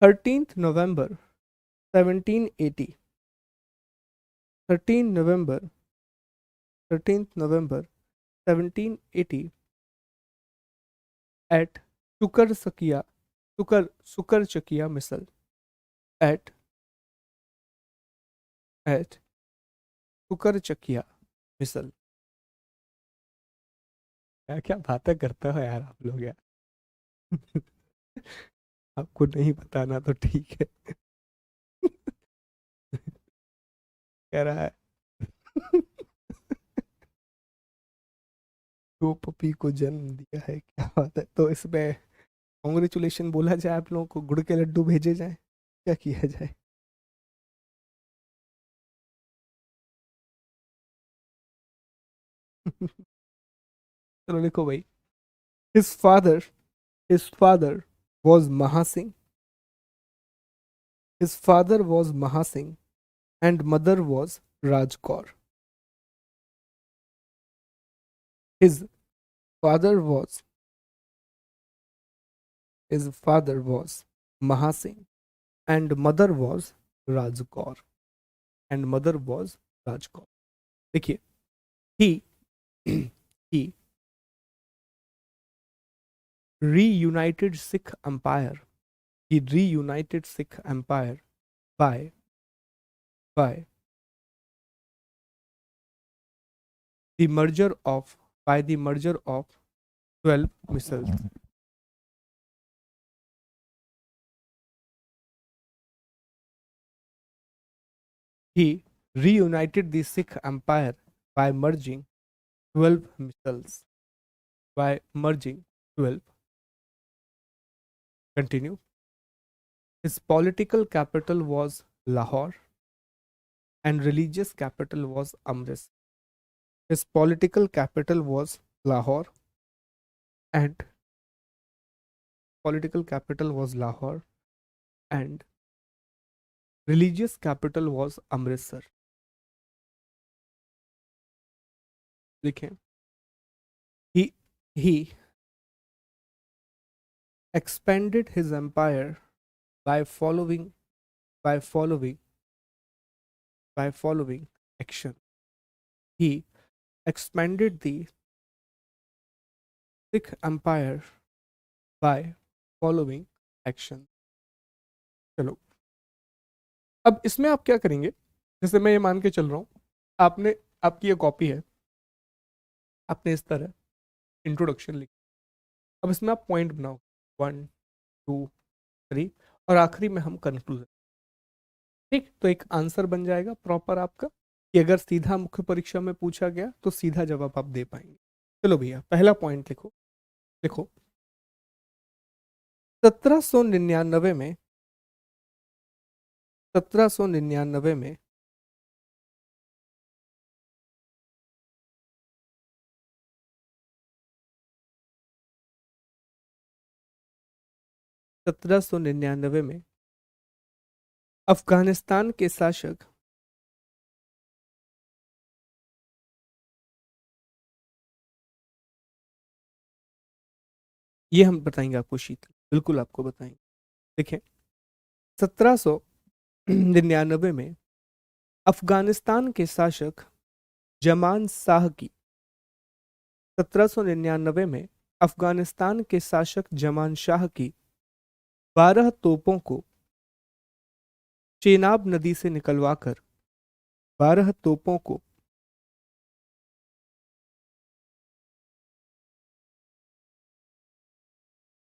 13th November 1780. 13 November 13th November 1780 at Chukarsakia Sukarchakia Misal at Sukarchakia Misal. क्या क्या बातें करते हो यार आप लोग यार. आपको नहीं बताना तो ठीक है. कह रहा है दो पपी को जन्म दिया है. क्या बात है. तो इसमें कॉन्ग्रेचुलेशन बोला जाए, आप लोगों को गुड़ के लड्डू भेजे जाए, क्या किया जाए. चलो लिखो भाई. His father his father was Mahasingh. His father was Mahasingh and mother was Rajkaur. His father was his father was Mahasingh and mother was Rajkaur. And mother was Rajkaur. देखिए, he he reunited Sikh empire. He reunited Sikh empire by the merger of 12 missiles. He reunited the Sikh empire by merging 12 missiles. By merging 12. Continue. His political capital was Lahore and religious capital was Amritsar. His political capital was Lahore and and religious capital was Amritsar. लिखें. He expanded his empire by following action. He expanded the Sikh empire by following action. चलो, अब इसमें आप क्या करेंगे. जैसे मैं ये मान के चल रहा हूं, आपकी ये कॉपी है, आपने इस तरह इंट्रोडक्शन लिखी. अब इसमें आप पॉइंट बनाओ 1 2 3 और आखिरी में हम कंक्लूजन. ठीक, तो एक आंसर बन जाएगा प्रॉपर आपका, कि अगर सीधा मुख्य परीक्षा में पूछा गया तो सीधा जवाब आप दे पाएंगे. चलो भैया, पहला पॉइंट लिखो. 1799 में 1799 में 1799 में अफगानिस्तान के शासक ये हम बताएंगे आपको शीतल, बिल्कुल आपको बताएंगे. देखें, 1799 में अफगानिस्तान के शासक जमान शाह की 1799 में अफगानिस्तान के शासक जमान शाह की 12 तोपों को चेनाब नदी से निकलवाकर 12 तोपों को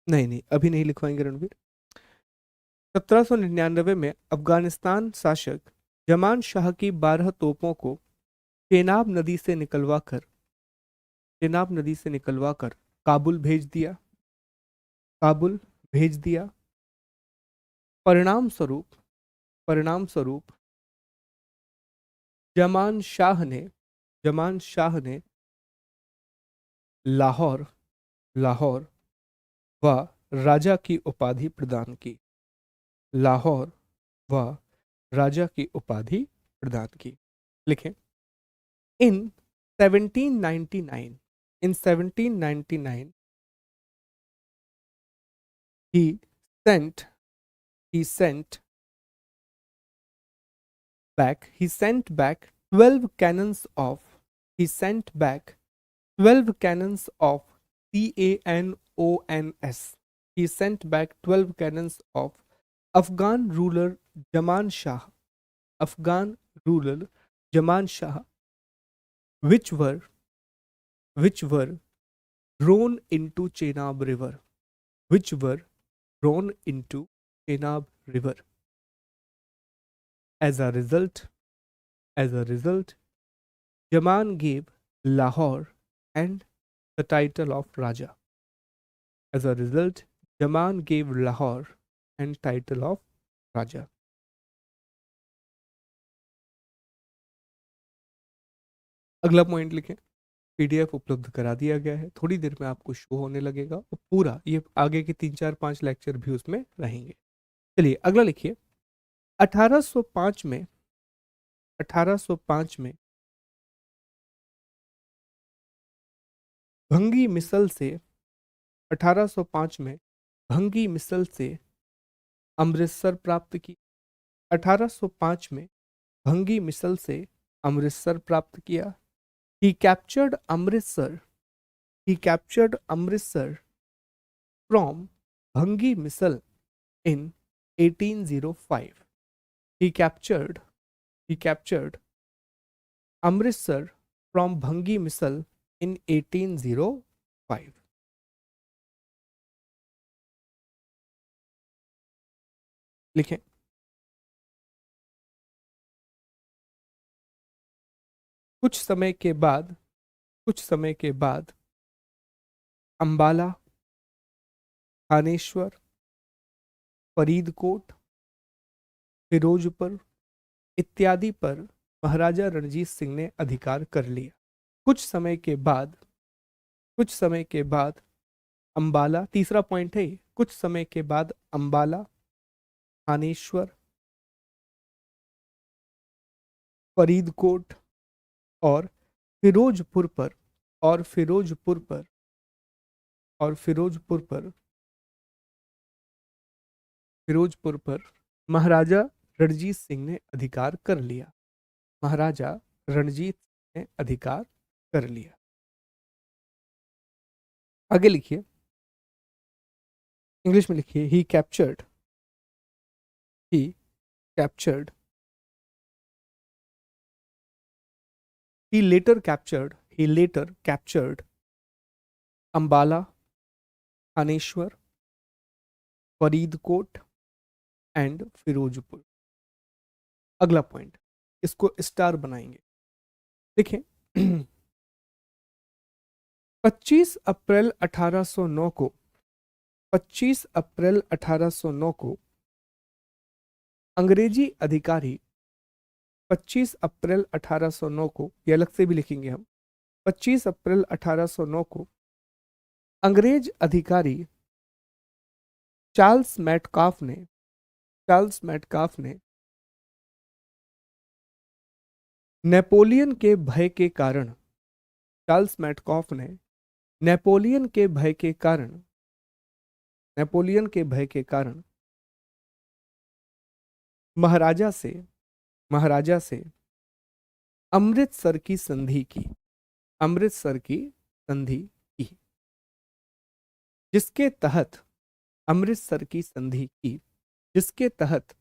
नहीं अभी नहीं लिखवाएंगे रणवीर. 1799 में अफगानिस्तान शासक जमान शाह की 12 तोपों को चेनाब नदी से निकलवाकर काबुल भेज दिया. परिणाम स्वरूप जमान शाह ने लाहौर व राजा की उपाधि प्रदान की. लाहौर व राजा की उपाधि प्रदान की। लिखें, इन 1799 he sent he sent he sent back 12 cannons of he sent back 12 cannons of CANONS. He sent back 12 cannons of Afghan ruler Jaman Shah, Afghan ruler Jaman Shah, which were which were thrown into Chenab River, which were thrown into Chenab River. As a result, Jaman gave Lahore and the title of Raja. As a result, Jaman gave Lahore and title of Raja. अगला point लिखें, PDF उपलब्ध करा दिया गया है, थोड़ी देर में आपको शो होने लगेगा और पूरा ये आगे के 3 4 5 लेक्चर भी उसमें रहेंगे। चलिए अगला लिखिए, 1805 में 1805 में भंगी मिसल से 1805 में भंगी मिसल से अमृतसर प्राप्त की। 1805 में भंगी मिसल से अमृतसर प्राप्त किया। He captured Amritsar. He captured Amritsar from Bhangi Misal in 1805. He captured Amritsar from Bhangi Misal in 1805. लिखें, कुछ समय के बाद अंबाला, थानेश्वर, फरीदकोट, फिरोजपुर इत्यादि पर महाराजा रणजीत सिंह ने अधिकार कर लिया। कुछ समय के बाद अंबाला, तीसरा पॉइंट है, कुछ समय के बाद अंबाला, थानेश्वर, फरीदकोट और फिरोजपुर पर महाराजा रणजीत सिंह ने अधिकार कर लिया। महाराजा रणजीत सिंह ने अधिकार कर लिया। आगे लिखिए, इंग्लिश में लिखिए, he captured he later captured Ambala, Thanesar, Faridkot and Firozpur. अगला पॉइंट, इसको स्टार बनाएंगे। देखें, 25 अप्रैल 1809 को 25 अप्रैल 1809 को अंग्रेजी अधिकारी 25 अप्रैल 1809 को, ये अलग से भी लिखेंगे हम, 25 अप्रैल 1809 को अंग्रेज अधिकारी चार्ल्स मैटकाफ ने नेपोलियन के भय के कारण नेपोलियन के भय के कारण महाराजा से अमृतसर की संधि की, जिसके तहत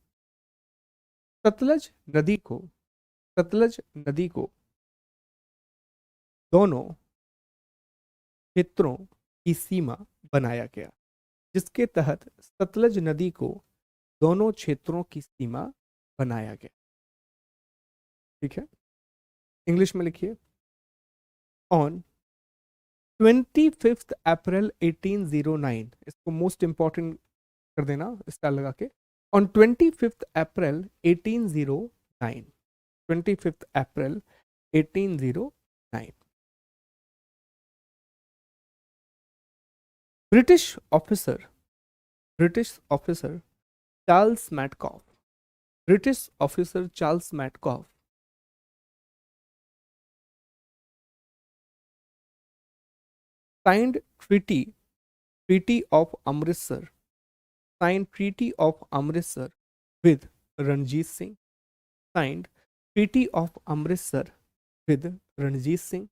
सतलज नदी को दोनों क्षेत्रों की सीमा बनाया गया। जिसके तहत सतलज नदी को दोनों क्षेत्रों की सीमा बनाया गया। ठीक है, इंग्लिश में लिखिए, ऑन 25 अप्रैल 1809, इसको मोस्ट इंपॉर्टेंट कर देना स्टार लगा के, on 25 April 1809, 25 April 1809 British officer Charles Metcalfe British officer Charles Metcalfe signed treaty of Amritsar signed Treaty of Amritsar with Ranjit Singh signed Treaty of Amritsar with Ranjit Singh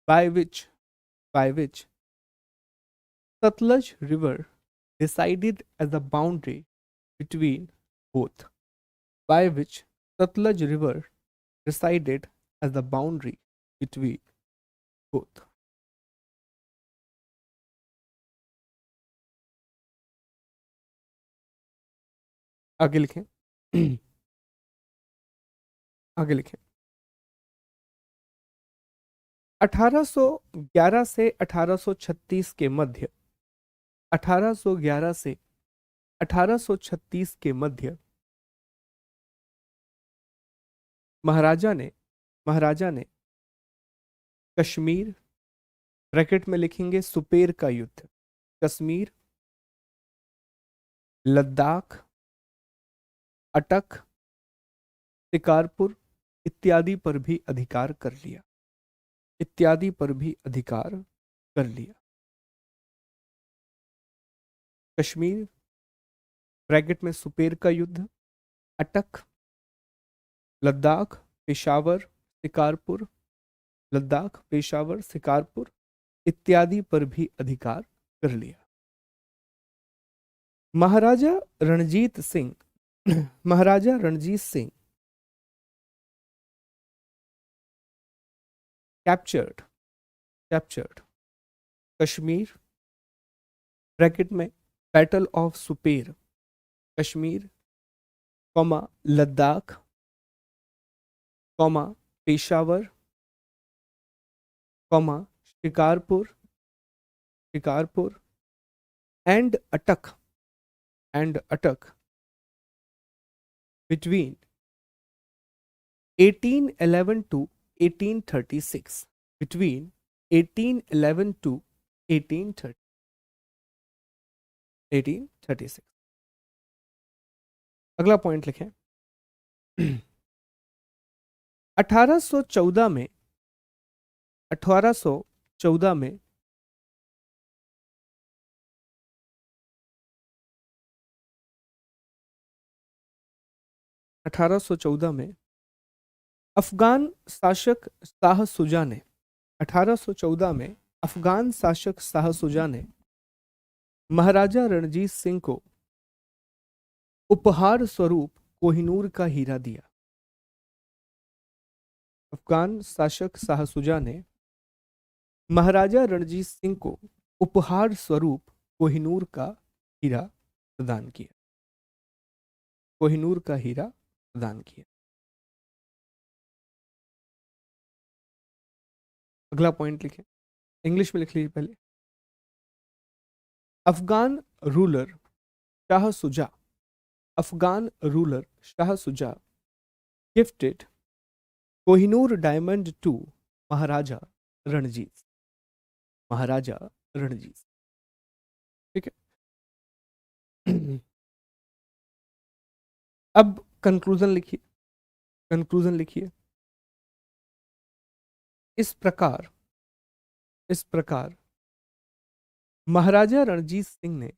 by which Satluj River decided as the boundary between both by which Satluj River decided as the boundary between both. आगे लिखें आगे लिखें 1811 से 1836 के मध्य 1811 से 1836 के मध्य महाराजा ने Kashmir bracket में लिखेंगे सुपेर का युद्ध कश्मीर लद्दाख अटक शिकारपुर इत्यादि पर भी अधिकार कर लिया कश्मीर ब्रैकेट में सुपेर का युद्ध अटक लद्दाख पेशावर शिकारपुर इत्यादि पर भी अधिकार कर लिया महाराजा रणजीत सिंह कैप्चर्ड कश्मीर ब्रैकेट में battle of सुपेर Kashmir Ladakh Peshawar Shikarpur and अटक between 1811 to 1836 between 1811 to 1836 अगला पॉइंट लिखें 1814 में 1814 में अफगान शासक शाह सुजा ने महाराजा रणजीत सिंह को उपहार स्वरूप कोहिनूर का हीरा दिया अफगान शासक शाह सुजा ने महाराजा रणजीत सिंह को उपहार स्वरूप कोहिनूर का हीरा प्रदान किया अगला पॉइंट लिखें इंग्लिश में लिख लीजिए पहले Afghan ruler Shah Shuja gifted Kohinoor diamond to Maharaja Ranjit ठीक है अब कंक्लूजन लिखिए इस प्रकार महाराजा रणजीत सिंह ने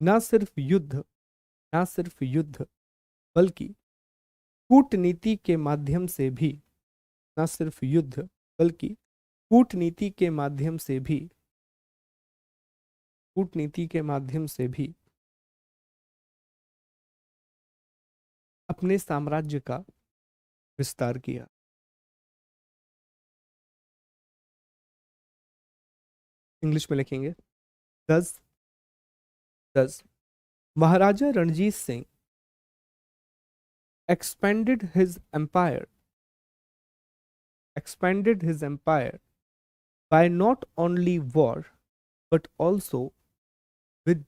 ना सिर्फ युद्ध बल्कि कूटनीति के माध्यम से भी अपने साम्राज्य का विस्तार किया इंग्लिश में लिखेंगे thus Maharaja Ranjit Singh expanded his empire by not only war but also with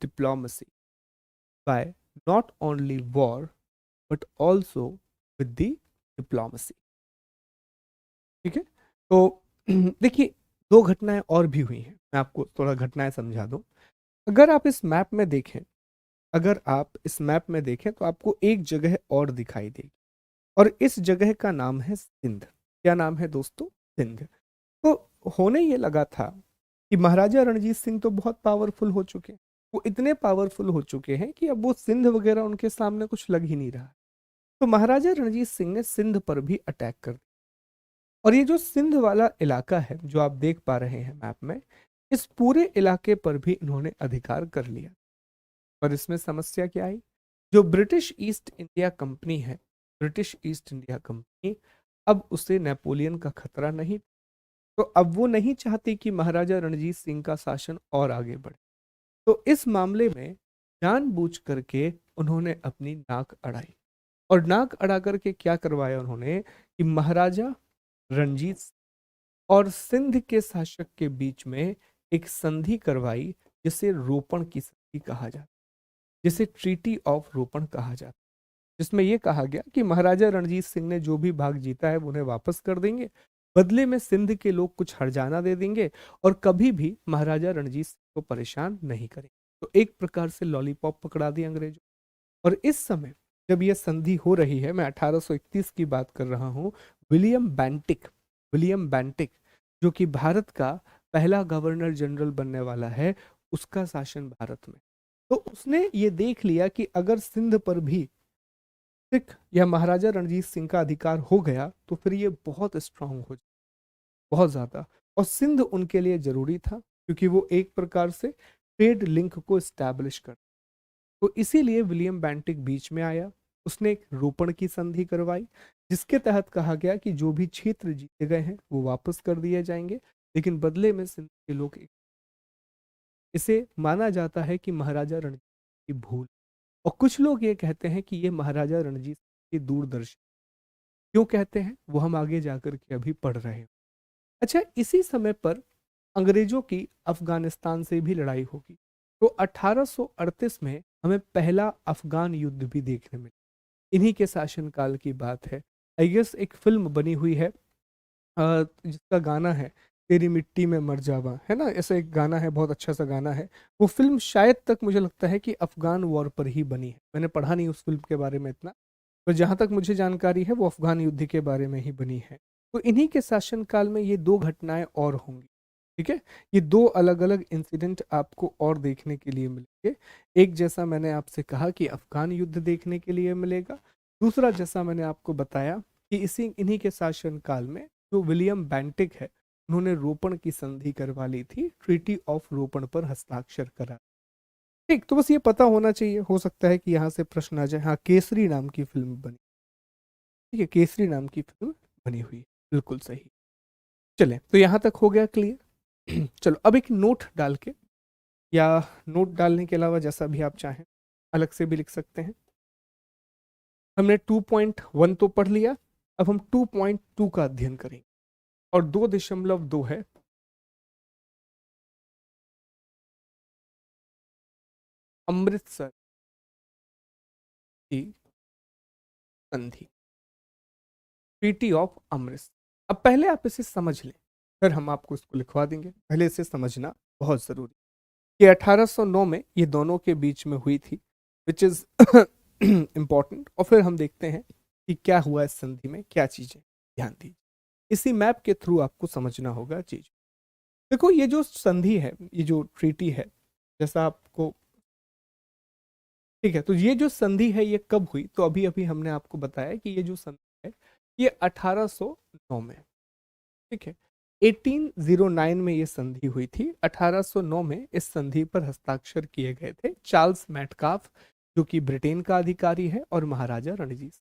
diplomacy ठीक है तो देखिए दो घटनाएं और भी हुई हैं, मैं आपको थोड़ा घटनाएं समझा दूं। अगर आप इस मैप में देखें, अगर आप इस मैप में देखें तो आपको एक जगह और दिखाई देगी, और इस जगह का नाम है सिंध। क्या नाम है दोस्तों? सिंध। तो होने ये लगा था कि महाराजा रणजीत सिंह तो बहुत पावरफुल हो चुके हैं, वो इतने पावरफुल हो चुके हैं कि अब वो सिंध वगैरह उनके सामने कुछ लग ही नहीं रहा। तो महाराजा रणजीत सिंह ने सिंध पर भी अटैक कर दिया, और ये जो सिंध वाला इलाका है जो आप देख पा रहे हैं मैप में, इस पूरे इलाके पर भी इन्होंने अधिकार कर लिया। पर इसमें समस्या क्या आई? जो ब्रिटिश ईस्ट इंडिया कंपनी है, ब्रिटिश ईस्ट इंडिया कंपनी, अब उसे नेपोलियन का खतरा नहीं, तो अब वो नहीं चाहती कि महाराजा रणजीत सिंह का शासन और आगे बढ़े। तो इस मामले में जानबूझ करके उन्होंने अपनी नाक अड़ाई, और नाक अड़ा करके क्या करवाया उन्होंने कि महाराजा रणजीत और सिंध के शासक के बीच में एक संधि करवाई, जिसे रोपण की संधि कहा जाता, जिसे ट्रीटी ऑफ रोपण कहा जाता, जिसमें यह कहा गया कि महाराजा रणजीत सिंह ने जो भी भाग जीता है वो उन्हें वापस कर देंगे, बदले में सिंध के लोग कुछ हर्जाना दे देंगे, और कभी भी महाराजा रणजीत सिंह को परेशान नहीं करेंगे। तो एक प्रकार से लॉलीपॉप पकड़ा दी अंग्रेजों। और इस समय जब यह संधि हो रही है, मैं 1831 की बात कर रहा हूं, विलियम बेंटिक जो कि भारत का पहला गवर्नर जनरल बनने वाला है, उसका शासन भारत में। तो उसने ये देख लिया कि अगर सिंध पर भी सिख या महाराजा रणजीत सिंह का अधिकार हो गया तो फिर ये बहुत स्ट्रांग हो जाए, बहुत ज्यादा। और सिंध उनके लिए जरूरी था, क्योंकि वो एक प्रकार से ट्रेड लिंक को स्टैब्लिश कर। तो इसीलिए विलियम बेंटिक बीच में आया, उसने एक रोपण की संधि करवाई, जिसके तहत कहा गया कि जो भी क्षेत्र जीते गए हैं वो वापस कर दिए जाएंगे, लेकिन बदले में सिंध के लोग इसे माना जाता है कि महाराजा रणजीत की भूल। और कुछ लोग ये कहते हैं कि ये महाराजा रणजीत की दूरदर्शी। क्यों कहते हैं वो हम आगे जाकर के अभी पढ़ रहे हैं। अच्छा, इसी समय पर अंग्रेजों की अफगानिस्तान से भी लड़ाई होगी। तो 1838 में हमें पहला अफगान युद्ध भी देखने मिला। इन्हीं के शासनकाल की बात है। आई गेस एक फिल्म बनी हुई है जिसका गाना है तेरी मिट्टी में मर जावा, है ना, ऐसा एक गाना है, बहुत अच्छा सा गाना है। वो फिल्म शायद तक मुझे लगता है कि अफगान वॉर पर ही बनी है। मैंने पढ़ा नहीं उस फिल्म के बारे में इतना, पर जहां तक मुझे जानकारी है वो अफगान युद्ध के बारे में ही बनी है। तो इन्हीं के शासनकाल में ये दो घटनाएं और होंगी। ठीक है, ये दो अलग अलग इंसिडेंट आपको और देखने के लिए मिलेंगे। एक, जैसा मैंने आपसे कहा कि अफगान युद्ध देखने के लिए मिलेगा। दूसरा, जैसा मैंने आपको बताया कि इसी इन्हीं के शासनकाल में जो विलियम बेंटिक है, उन्होंने रोपण की संधि करवा ली थी, ट्रीटी ऑफ रोपण पर हस्ताक्षर करा। ठीक, तो बस ये पता होना चाहिए, हो सकता है कि यहाँ से प्रश्न आ जाए। हाँ, केसरी नाम की फिल्म बनी, ठीक है, केसरी नाम की फिल्म बनी हुई है, बिल्कुल सही। चले, तो यहाँ तक हो गया क्लियर। चलो, अब एक नोट डाल के, या नोट डालने के अलावा जैसा भी आप चाहें अलग से भी लिख सकते हैं। हमने 2.1 तो पढ़ लिया, अब हम 2.2 का अध्ययन करेंगे, और 2.2 है अमृतसर की संधि, ट्रीटी ऑफ अमृतसर। अब पहले आप इसे समझ लें, फिर हम आपको इसको लिखवा देंगे। पहले इसे समझना बहुत जरूरी। ये 1809 में ये दोनों के बीच में हुई थी, विच इज इंपॉर्टेंट। और फिर हम देखते हैं कि क्या हुआ इस संधि में, क्या चीजें ध्यान दी। इसी मैप के थ्रू आपको समझना होगा चीज। देखो, ये जो संधि है, ये जो ट्रीटी है, जैसा आपको, ठीक है, तो ये जो संधि है ये कब हुई? तो अभी अभी हमने आपको बताया कि ये जो संधि है ये 1809 में, ठीक है, 1809 में ये संधि हुई थी। 1809 में इस संधि पर हस्ताक्षर किए गए थे चार्ल्स मैटकाफ, जो कि ब्रिटेन का अधिकारी है, और महाराजा रणजीत।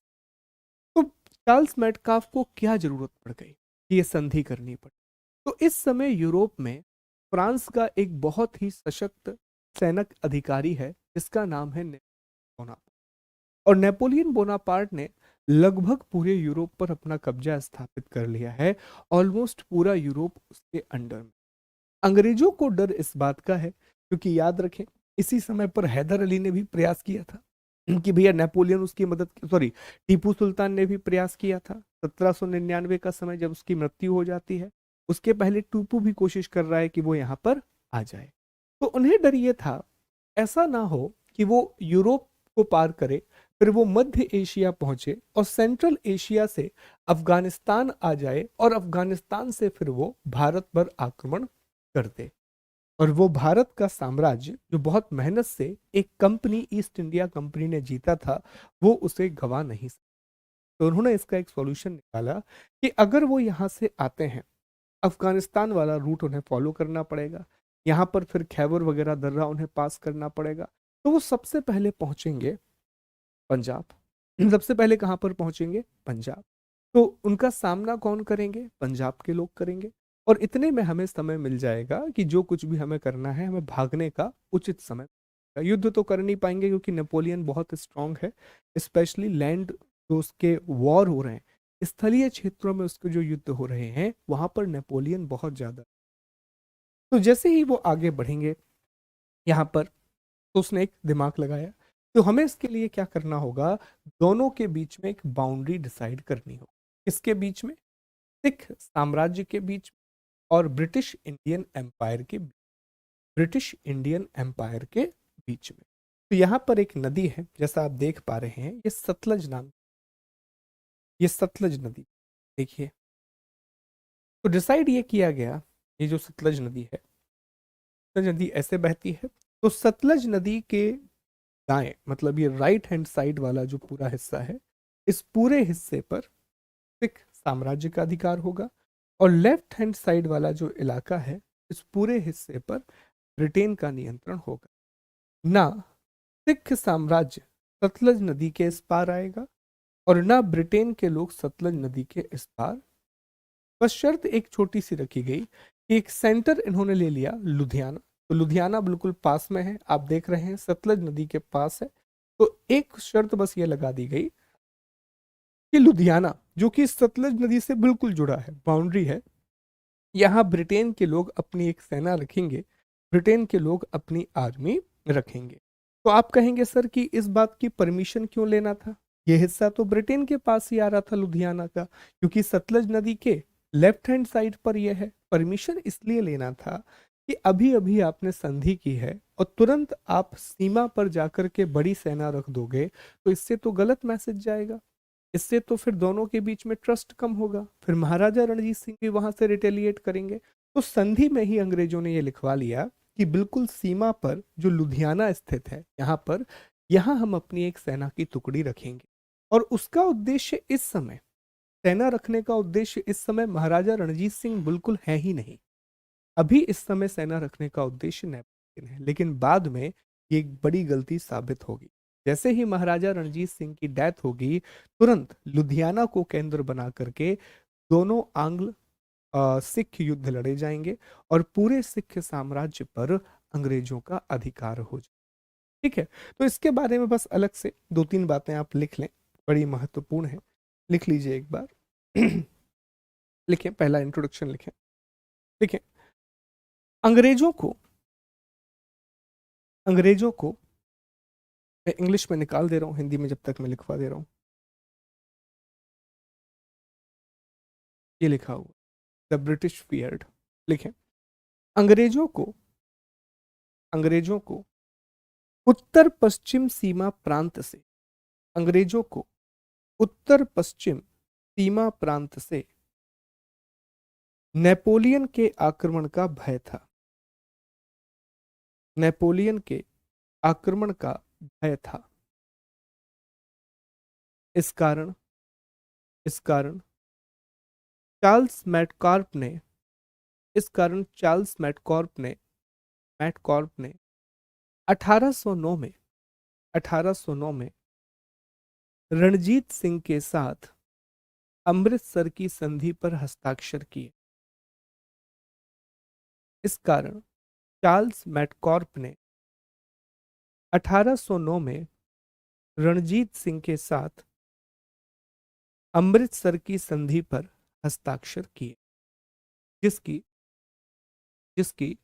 तो चार्ल्स मैटकाफ को क्या जरूरत पड़ गई कि ये संधि करनी पड़ी? तो इस समय यूरोप में फ्रांस का एक बहुत ही सशक्त सैनिक अधिकारी है, जिसका नाम है बोनापार्ट। और नेपोलियन बोनापार्ट ने लगभग पूरे यूरोप पर अपना कब्जा स्थापित कर लिया है। ऑलमोस्ट पूरा यूरोप उसके अंडर में। अंग्रेजों को डर इस बात का है, क्योंकि याद रखें इसी समय पर हैदर अली ने भी प्रयास किया था कि भैया नेपोलियन उसकी मदद, सॉरी, टीपू सुल्तान ने भी प्रयास किया था 1799 का समय जब उसकी मृत्यु हो जाती है। उसके पहले टूपू भी कोशिश कर रहा है कि वो यहाँ पर आ जाए। तो उन्हें डर ये था ऐसा ना हो कि वो यूरोप को पार करे, फिर वो मध्य एशिया पहुंचे और सेंट्रल एशिया से अफगानिस्तान आ जाए और अफगानिस्तान से फिर वो भारत पर आक्रमण कर दे। और वो भारत का साम्राज्य जो बहुत मेहनत से एक कंपनी ईस्ट इंडिया कंपनी ने जीता था, वो उसे गवा नहीं सकता। तो उन्होंने इसका एक सॉल्यूशन निकाला कि अगर वो यहाँ से आते हैं, अफगानिस्तान वाला रूट उन्हें फॉलो करना पड़ेगा, यहाँ पर फिर खैबर वगैरह दर्रा उन्हें पास करना पड़ेगा। तो वो सबसे पहले पहुंचेंगे पंजाब। सबसे पहले कहाँ पर पहुंचेंगे? पंजाब। तो उनका सामना कौन करेंगे? पंजाब के लोग करेंगे। और इतने में हमें समय मिल जाएगा कि जो कुछ भी हमें करना है, हमें भागने का उचित समय। युद्ध तो कर नहीं पाएंगे क्योंकि नेपोलियन बहुत स्ट्रांग है, स्पेशली लैंड जो उसके वॉर हो रहे हैं, स्थलीय क्षेत्रों में उसके जो युद्ध हो रहे हैं वहां पर नेपोलियन बहुत ज्यादा। तो जैसे ही वो आगे बढ़ेंगे यहाँ पर, तो उसने एक दिमाग लगाया, तो हमें इसके लिए क्या करना होगा? दोनों के बीच में एक बाउंड्री डिसाइड करनी होगी। किसके बीच में? सिख साम्राज्य के बीच में और ब्रिटिश इंडियन एम्पायर के बीच। ब्रिटिश इंडियन एम्पायर के बीच में। तो यहाँ पर एक नदी है, जैसा आप देख पा रहे हैं, ये सतलज नाम, ये सतलज नदी देखिए। तो डिसाइड ये किया गया, ये जो सतलज नदी है, सतलज नदी ऐसे बहती है। तो सतलज नदी के दाएं, मतलब ये राइट हैंड साइड वाला जो पूरा हिस्सा है, इस पूरे हिस्से पर सिख साम्राज्य का अधिकार होगा, और लेफ्ट हैंड साइड वाला जो इलाका है, इस पूरे हिस्से पर ब्रिटेन का नियंत्रण होगा। ना सिख साम्राज्य सतलज नदी के इस पार आएगा और ना ब्रिटेन के लोग सतलज नदी के इस पार। बस शर्त एक छोटी सी रखी गई कि एक सेंटर इन्होंने ले लिया, लुधियाना। तो लुधियाना बिल्कुल पास में है, आप देख रहे हैं सतलज नदी के पास है। तो एक शर्त बस ये लगा दी गई कि लुधियाना, जो कि सतलज नदी से बिल्कुल जुड़ा है, बाउंड्री है, यहाँ ब्रिटेन के लोग अपनी एक सेना रखेंगे, ब्रिटेन के लोग अपनी आर्मी रखेंगे। तो आप कहेंगे सर कि इस बात की परमिशन क्यों लेना था? यह हिस्सा तो ब्रिटेन के पास ही आ रहा था लुधियाना का, क्योंकि सतलज नदी के लेफ्ट हैंड साइड पर यह है। परमिशन इसलिए लेना था कि अभी अभी आपने संधि की है और तुरंत आप सीमा पर जाकर के बड़ी सेना रख दोगे, तो इससे तो गलत मैसेज जाएगा। इससे तो फिर दोनों के बीच में ट्रस्ट कम होगा, फिर महाराजा रणजीत सिंह भी वहां से रिटेलिएट करेंगे। तो संधि में ही अंग्रेजों ने ये लिखवा लिया कि बिल्कुल सीमा पर जो लुधियाना स्थित है, यहाँ हम अपनी एक सेना की टुकड़ी रखेंगे। और उसका उद्देश्य इस समय, सेना रखने का उद्देश्य इस समय महाराजा रणजीत सिंह बिल्कुल है ही नहीं। अभी इस समय सेना रखने का उद्देश्य नेपोलियन है, लेकिन बाद में ये एक बड़ी गलती साबित होगी। जैसे ही महाराजा रणजीत सिंह की डेथ होगी, तुरंत लुधियाना को केंद्र बना करके दोनों आंग्ल सिख युद्ध लड़े जाएंगे और पूरे सिख साम्राज्य पर अंग्रेजों का अधिकार हो जाए। ठीक है, तो इसके बारे में बस अलग से दो तीन बातें आप लिख लें, बड़ी महत्वपूर्ण है, लिख लीजिए एक बार। लिखें, पहला इंट्रोडक्शन लिखें। लिखें, अंग्रेजों को अंग्रेजों को मैं इंग्लिश में निकाल दे रहा हूँ, हिंदी में जब तक मैं लिखवा दे रहा हूँ। ये लिखा हुआ, द ब्रिटिश फियर्ड। लिखें, अंग्रेजों को अंग्रेजों को उत्तर पश्चिम सीमा प्रांत से अंग्रेजों को उत्तर पश्चिम सीमा प्रांत से नेपोलियन के आक्रमण का भय था। नेपोलियन के आक्रमण का भय था। इस कारण चार्ल्स मैटकॉर्प ने इस कारण चार्ल्स मैटकॉर्प ने 1809 में रणजीत सिंह के साथ अमृतसर की संधि पर हस्ताक्षर किए। इस कारण चार्ल्स मैटकॉर्प ने 1809 में रणजीत सिंह के साथ अमृतसर की संधि पर हस्ताक्षर किए, जिसकी जिसकी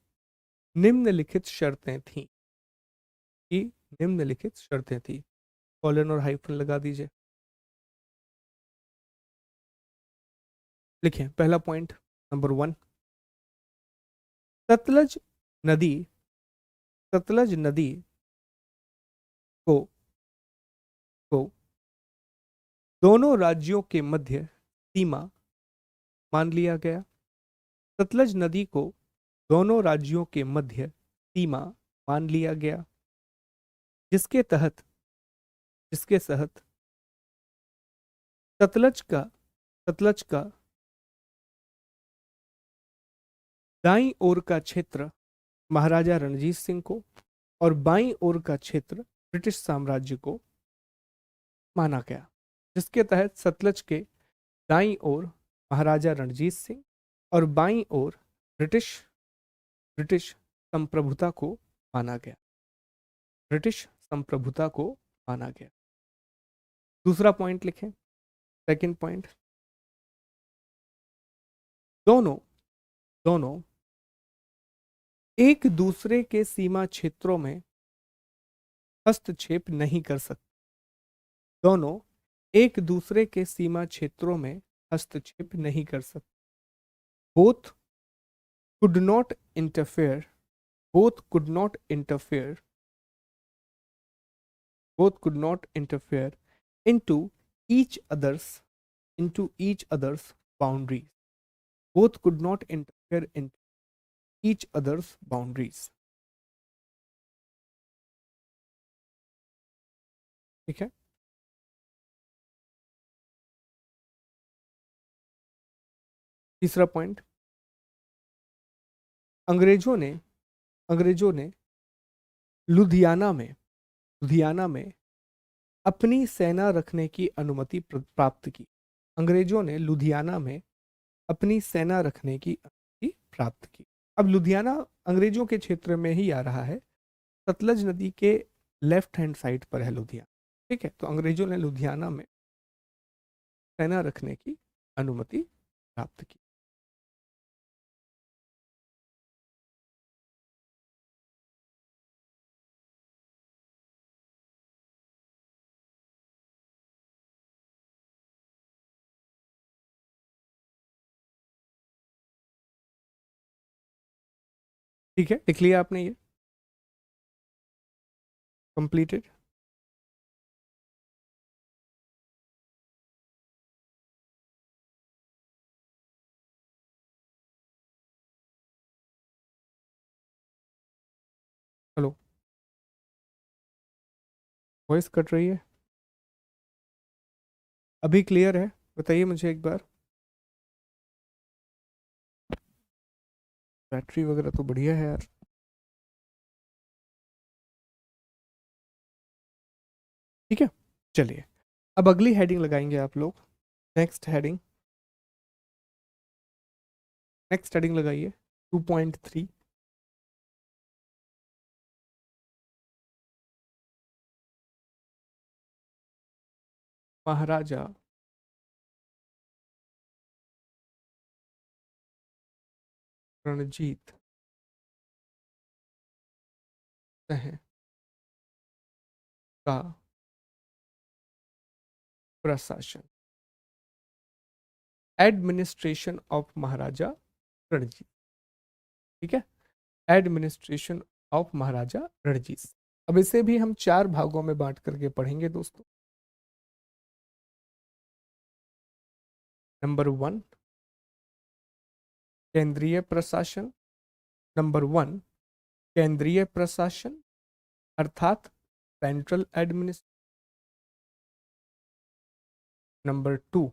निम्नलिखित शर्तें थीं कि निम्नलिखित शर्तें थी। कॉलन और हाइफन लगा दीजिए। लिखें, पहला पॉइंट, नंबर 1, सतलज नदी सतलज नदी को को दोनों राज्यों के मध्य सीमा मान लिया गया। सतलज नदी को दोनों राज्यों के मध्य सीमा मान लिया गया, जिसके तहत जिसके तहत सतलज का सतलज का दाईं ओर का क्षेत्र महाराजा रणजीत सिंह को और बाईं ओर का क्षेत्र ब्रिटिश साम्राज्य को माना गया, जिसके तहत सतलज के दाईं ओर महाराजा रणजीत सिंह और बाईं ओर ब्रिटिश ब्रिटिश संप्रभुता को माना गया ब्रिटिश संप्रभुता को माना गया। दूसरा पॉइंट लिखें, सेकंड पॉइंट, दोनों दोनों एक दूसरे के सीमा क्षेत्रों में हस्तक्षेप नहीं कर सकते। दोनों एक दूसरे के सीमा क्षेत्रों में हस्तक्षेप नहीं कर सकते। Both could not interfere both could not interfere both could not interfere into each other's boundaries. Both could not interfere into each other's boundaries. ठीक है। तीसरा पॉइंट, अंग्रेजों ने लुधियाना में अपनी सेना रखने की अनुमति प्राप्त की। अंग्रेजों ने लुधियाना में अपनी सेना रखने की अनुमति प्राप्त की। अब लुधियाना अंग्रेजों के क्षेत्र में ही आ रहा है, सतलज नदी के लेफ्ट हैंड साइड पर है लुधियाना। ठीक है, तो अंग्रेजों ने लुधियाना में सेना रखने की अनुमति प्राप्त की। ठीक है, लिख लिया आपने, ये कंप्लीटेड। हेलो, वॉइस कट रही है, अभी क्लियर है? बताइए मुझे एक बार। बैटरी वगैरह तो बढ़िया है यार। ठीक है, चलिए अब अगली हेडिंग लगाएंगे आप लोग। नेक्स्ट हेडिंग लगाइए 2.3। महाराजा रणजीत सिंह का प्रशासन, एडमिनिस्ट्रेशन ऑफ महाराजा रणजीत। ठीक है, एडमिनिस्ट्रेशन ऑफ महाराजा रणजीत। अब इसे भी हम 4 भागों में बांट करके पढ़ेंगे दोस्तों। नंबर 1, केंद्रीय प्रशासन। नंबर 1, केंद्रीय प्रशासन अर्थात सेंट्रल एडमिनिस्ट्रेशन। नंबर 2,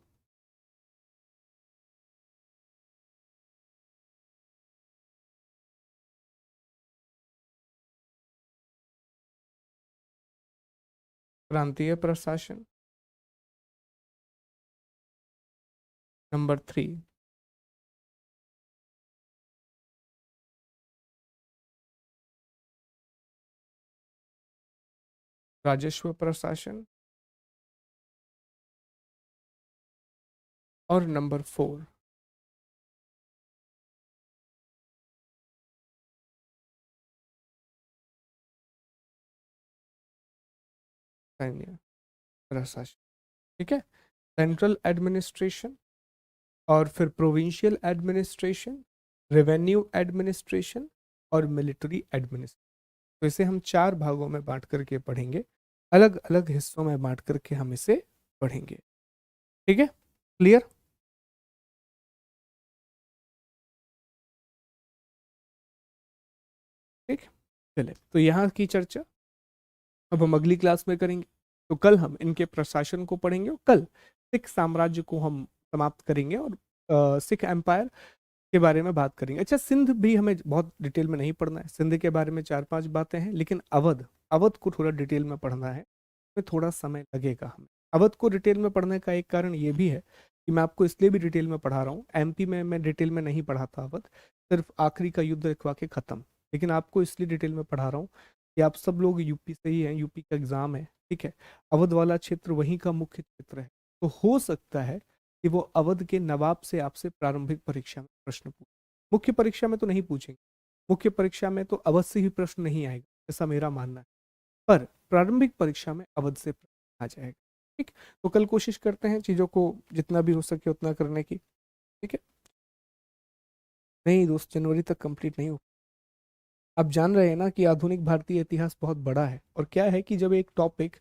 प्रांतीय प्रशासन। नंबर 3, राजस्व प्रशासन। और नंबर 4, सैन्य प्रशासन। ठीक है, सेंट्रल एडमिनिस्ट्रेशन और फिर प्रोविंशियल एडमिनिस्ट्रेशन रेवेन्यू एडमिनिस्ट्रेशन और मिलिट्री एडमिनिस्ट्रेशन। तो इसे हम 4 भागों में बांट करके पढ़ेंगे, अलग अलग हिस्सों में बांट करके हम इसे पढ़ेंगे। ठीक है, क्लियर? ठीक, चले तो यहाँ की चर्चा अब हम अगली क्लास में करेंगे। तो कल हम इनके प्रशासन को पढ़ेंगे और कल सिख साम्राज्य को हम समाप्त करेंगे और सिख एम्पायर के बारे में बात करेंगे। अच्छा, सिंध भी हमें बहुत डिटेल में नहीं पढ़ना है, सिंध के बारे में 4-5 बातें हैं, लेकिन अवध अवध को थोड़ा डिटेल में पढ़ना है, में थोड़ा समय लगेगा हमें। अवध को डिटेल में पढ़ने का एक कारण ये भी है कि मैं आपको इसलिए भी डिटेल में पढ़ा रहा हूँ, एमपी में मैं डिटेल में नहीं पढ़ाता अवध, सिर्फ आखिरी का युद्ध लिखवा के खत्म। लेकिन आपको इसलिए डिटेल में पढ़ा रहा हूँ कि आप सब लोग यूपी से ही हैं, यूपी का एग्जाम है, ठीक है, अवध वाला क्षेत्र वहीं का मुख्य क्षेत्र है, तो हो सकता है कि वो अवध के नवाब से आपसे प्रारंभिक परीक्षा में प्रश्न पूछे। मुख्य परीक्षा में तो नहीं पूछेंगे, मुख्य परीक्षा में तो अवध से ही प्रश्न नहीं आएगा, ऐसा मेरा मानना है, पर प्रारंभिक परीक्षा में अवध से प्रश्न आ जाएगा। ठीक, तो कल कोशिश करते हैं चीज़ों को जितना भी हो सके उतना करने की। ठीक है, नहीं दोस्त, जनवरी तक कंप्लीट नहीं हो। आप जान रहे हैं ना कि आधुनिक भारतीय इतिहास बहुत बड़ा है, और क्या है कि जब एक टॉपिक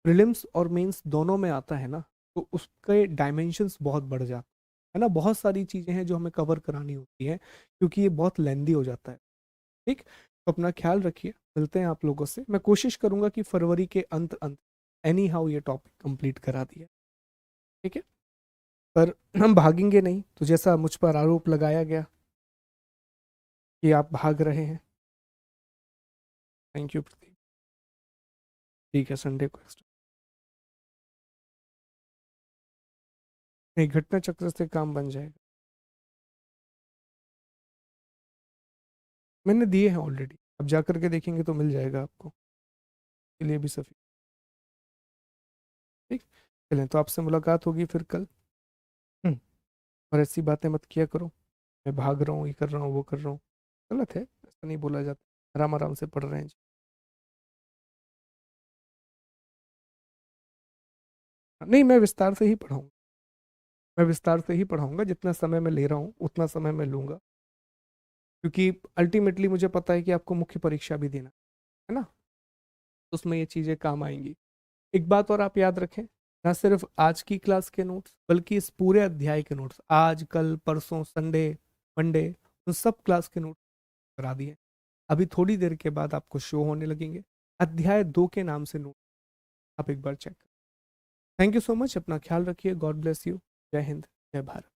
प्रीलिम्स और मेंस दोनों में आता है ना, तो उसके डायमेंशंस बहुत बढ़ जाते है ना, बहुत सारी चीज़ें हैं जो हमें कवर करानी होती हैं, क्योंकि ये बहुत लेंदी हो जाता है। ठीक, तो अपना ख्याल रखिए, मिलते हैं आप लोगों से। मैं कोशिश करूंगा कि फरवरी के अंत अंत एनी हाउ ये टॉपिक कंप्लीट करा दिया। ठीक है, पर हम भागेंगे नहीं, तो जैसा मुझ पर आरोप लगाया गया कि आप भाग रहे हैं, थैंक यू प्रदीप। ठीक है, संडे को extra। नहीं, घटना चक्र से काम बन जाएगा, मैंने दिए हैं ऑलरेडी, अब जा करके देखेंगे तो मिल जाएगा आपको, के लिए भी सफी। ठीक, चलें, तो आपसे मुलाकात होगी फिर कल। हम्म, और ऐसी बातें मत किया करो, मैं भाग रहा हूँ, ये कर रहा हूँ, वो कर रहा हूँ, गलत है, ऐसा नहीं बोला जाता। आराम आराम से पढ़ रहे हैं जी। नहीं, मैं विस्तार से ही पढ़ाऊंगा, मैं विस्तार से ही पढ़ाऊंगा, जितना समय मैं ले रहा हूँ उतना समय मैं लूंगा, क्योंकि अल्टीमेटली मुझे पता है कि आपको मुख्य परीक्षा भी देना है ना, तो उसमें ये चीज़ें काम आएंगी। एक बात और आप याद रखें, ना सिर्फ आज की क्लास के नोट्स बल्कि इस पूरे अध्याय के नोट्स, आज कल परसों संडे मंडे, उन सब क्लास के नोट्स करा दिए। अभी थोड़ी देर के बाद आपको शो होने लगेंगे, अध्याय 2 के नाम से नोट, आप एक बार check. Thank you so much, अपना ख्याल रखिए, गॉड ब्लेस यू, जय हिंद, जय भारत।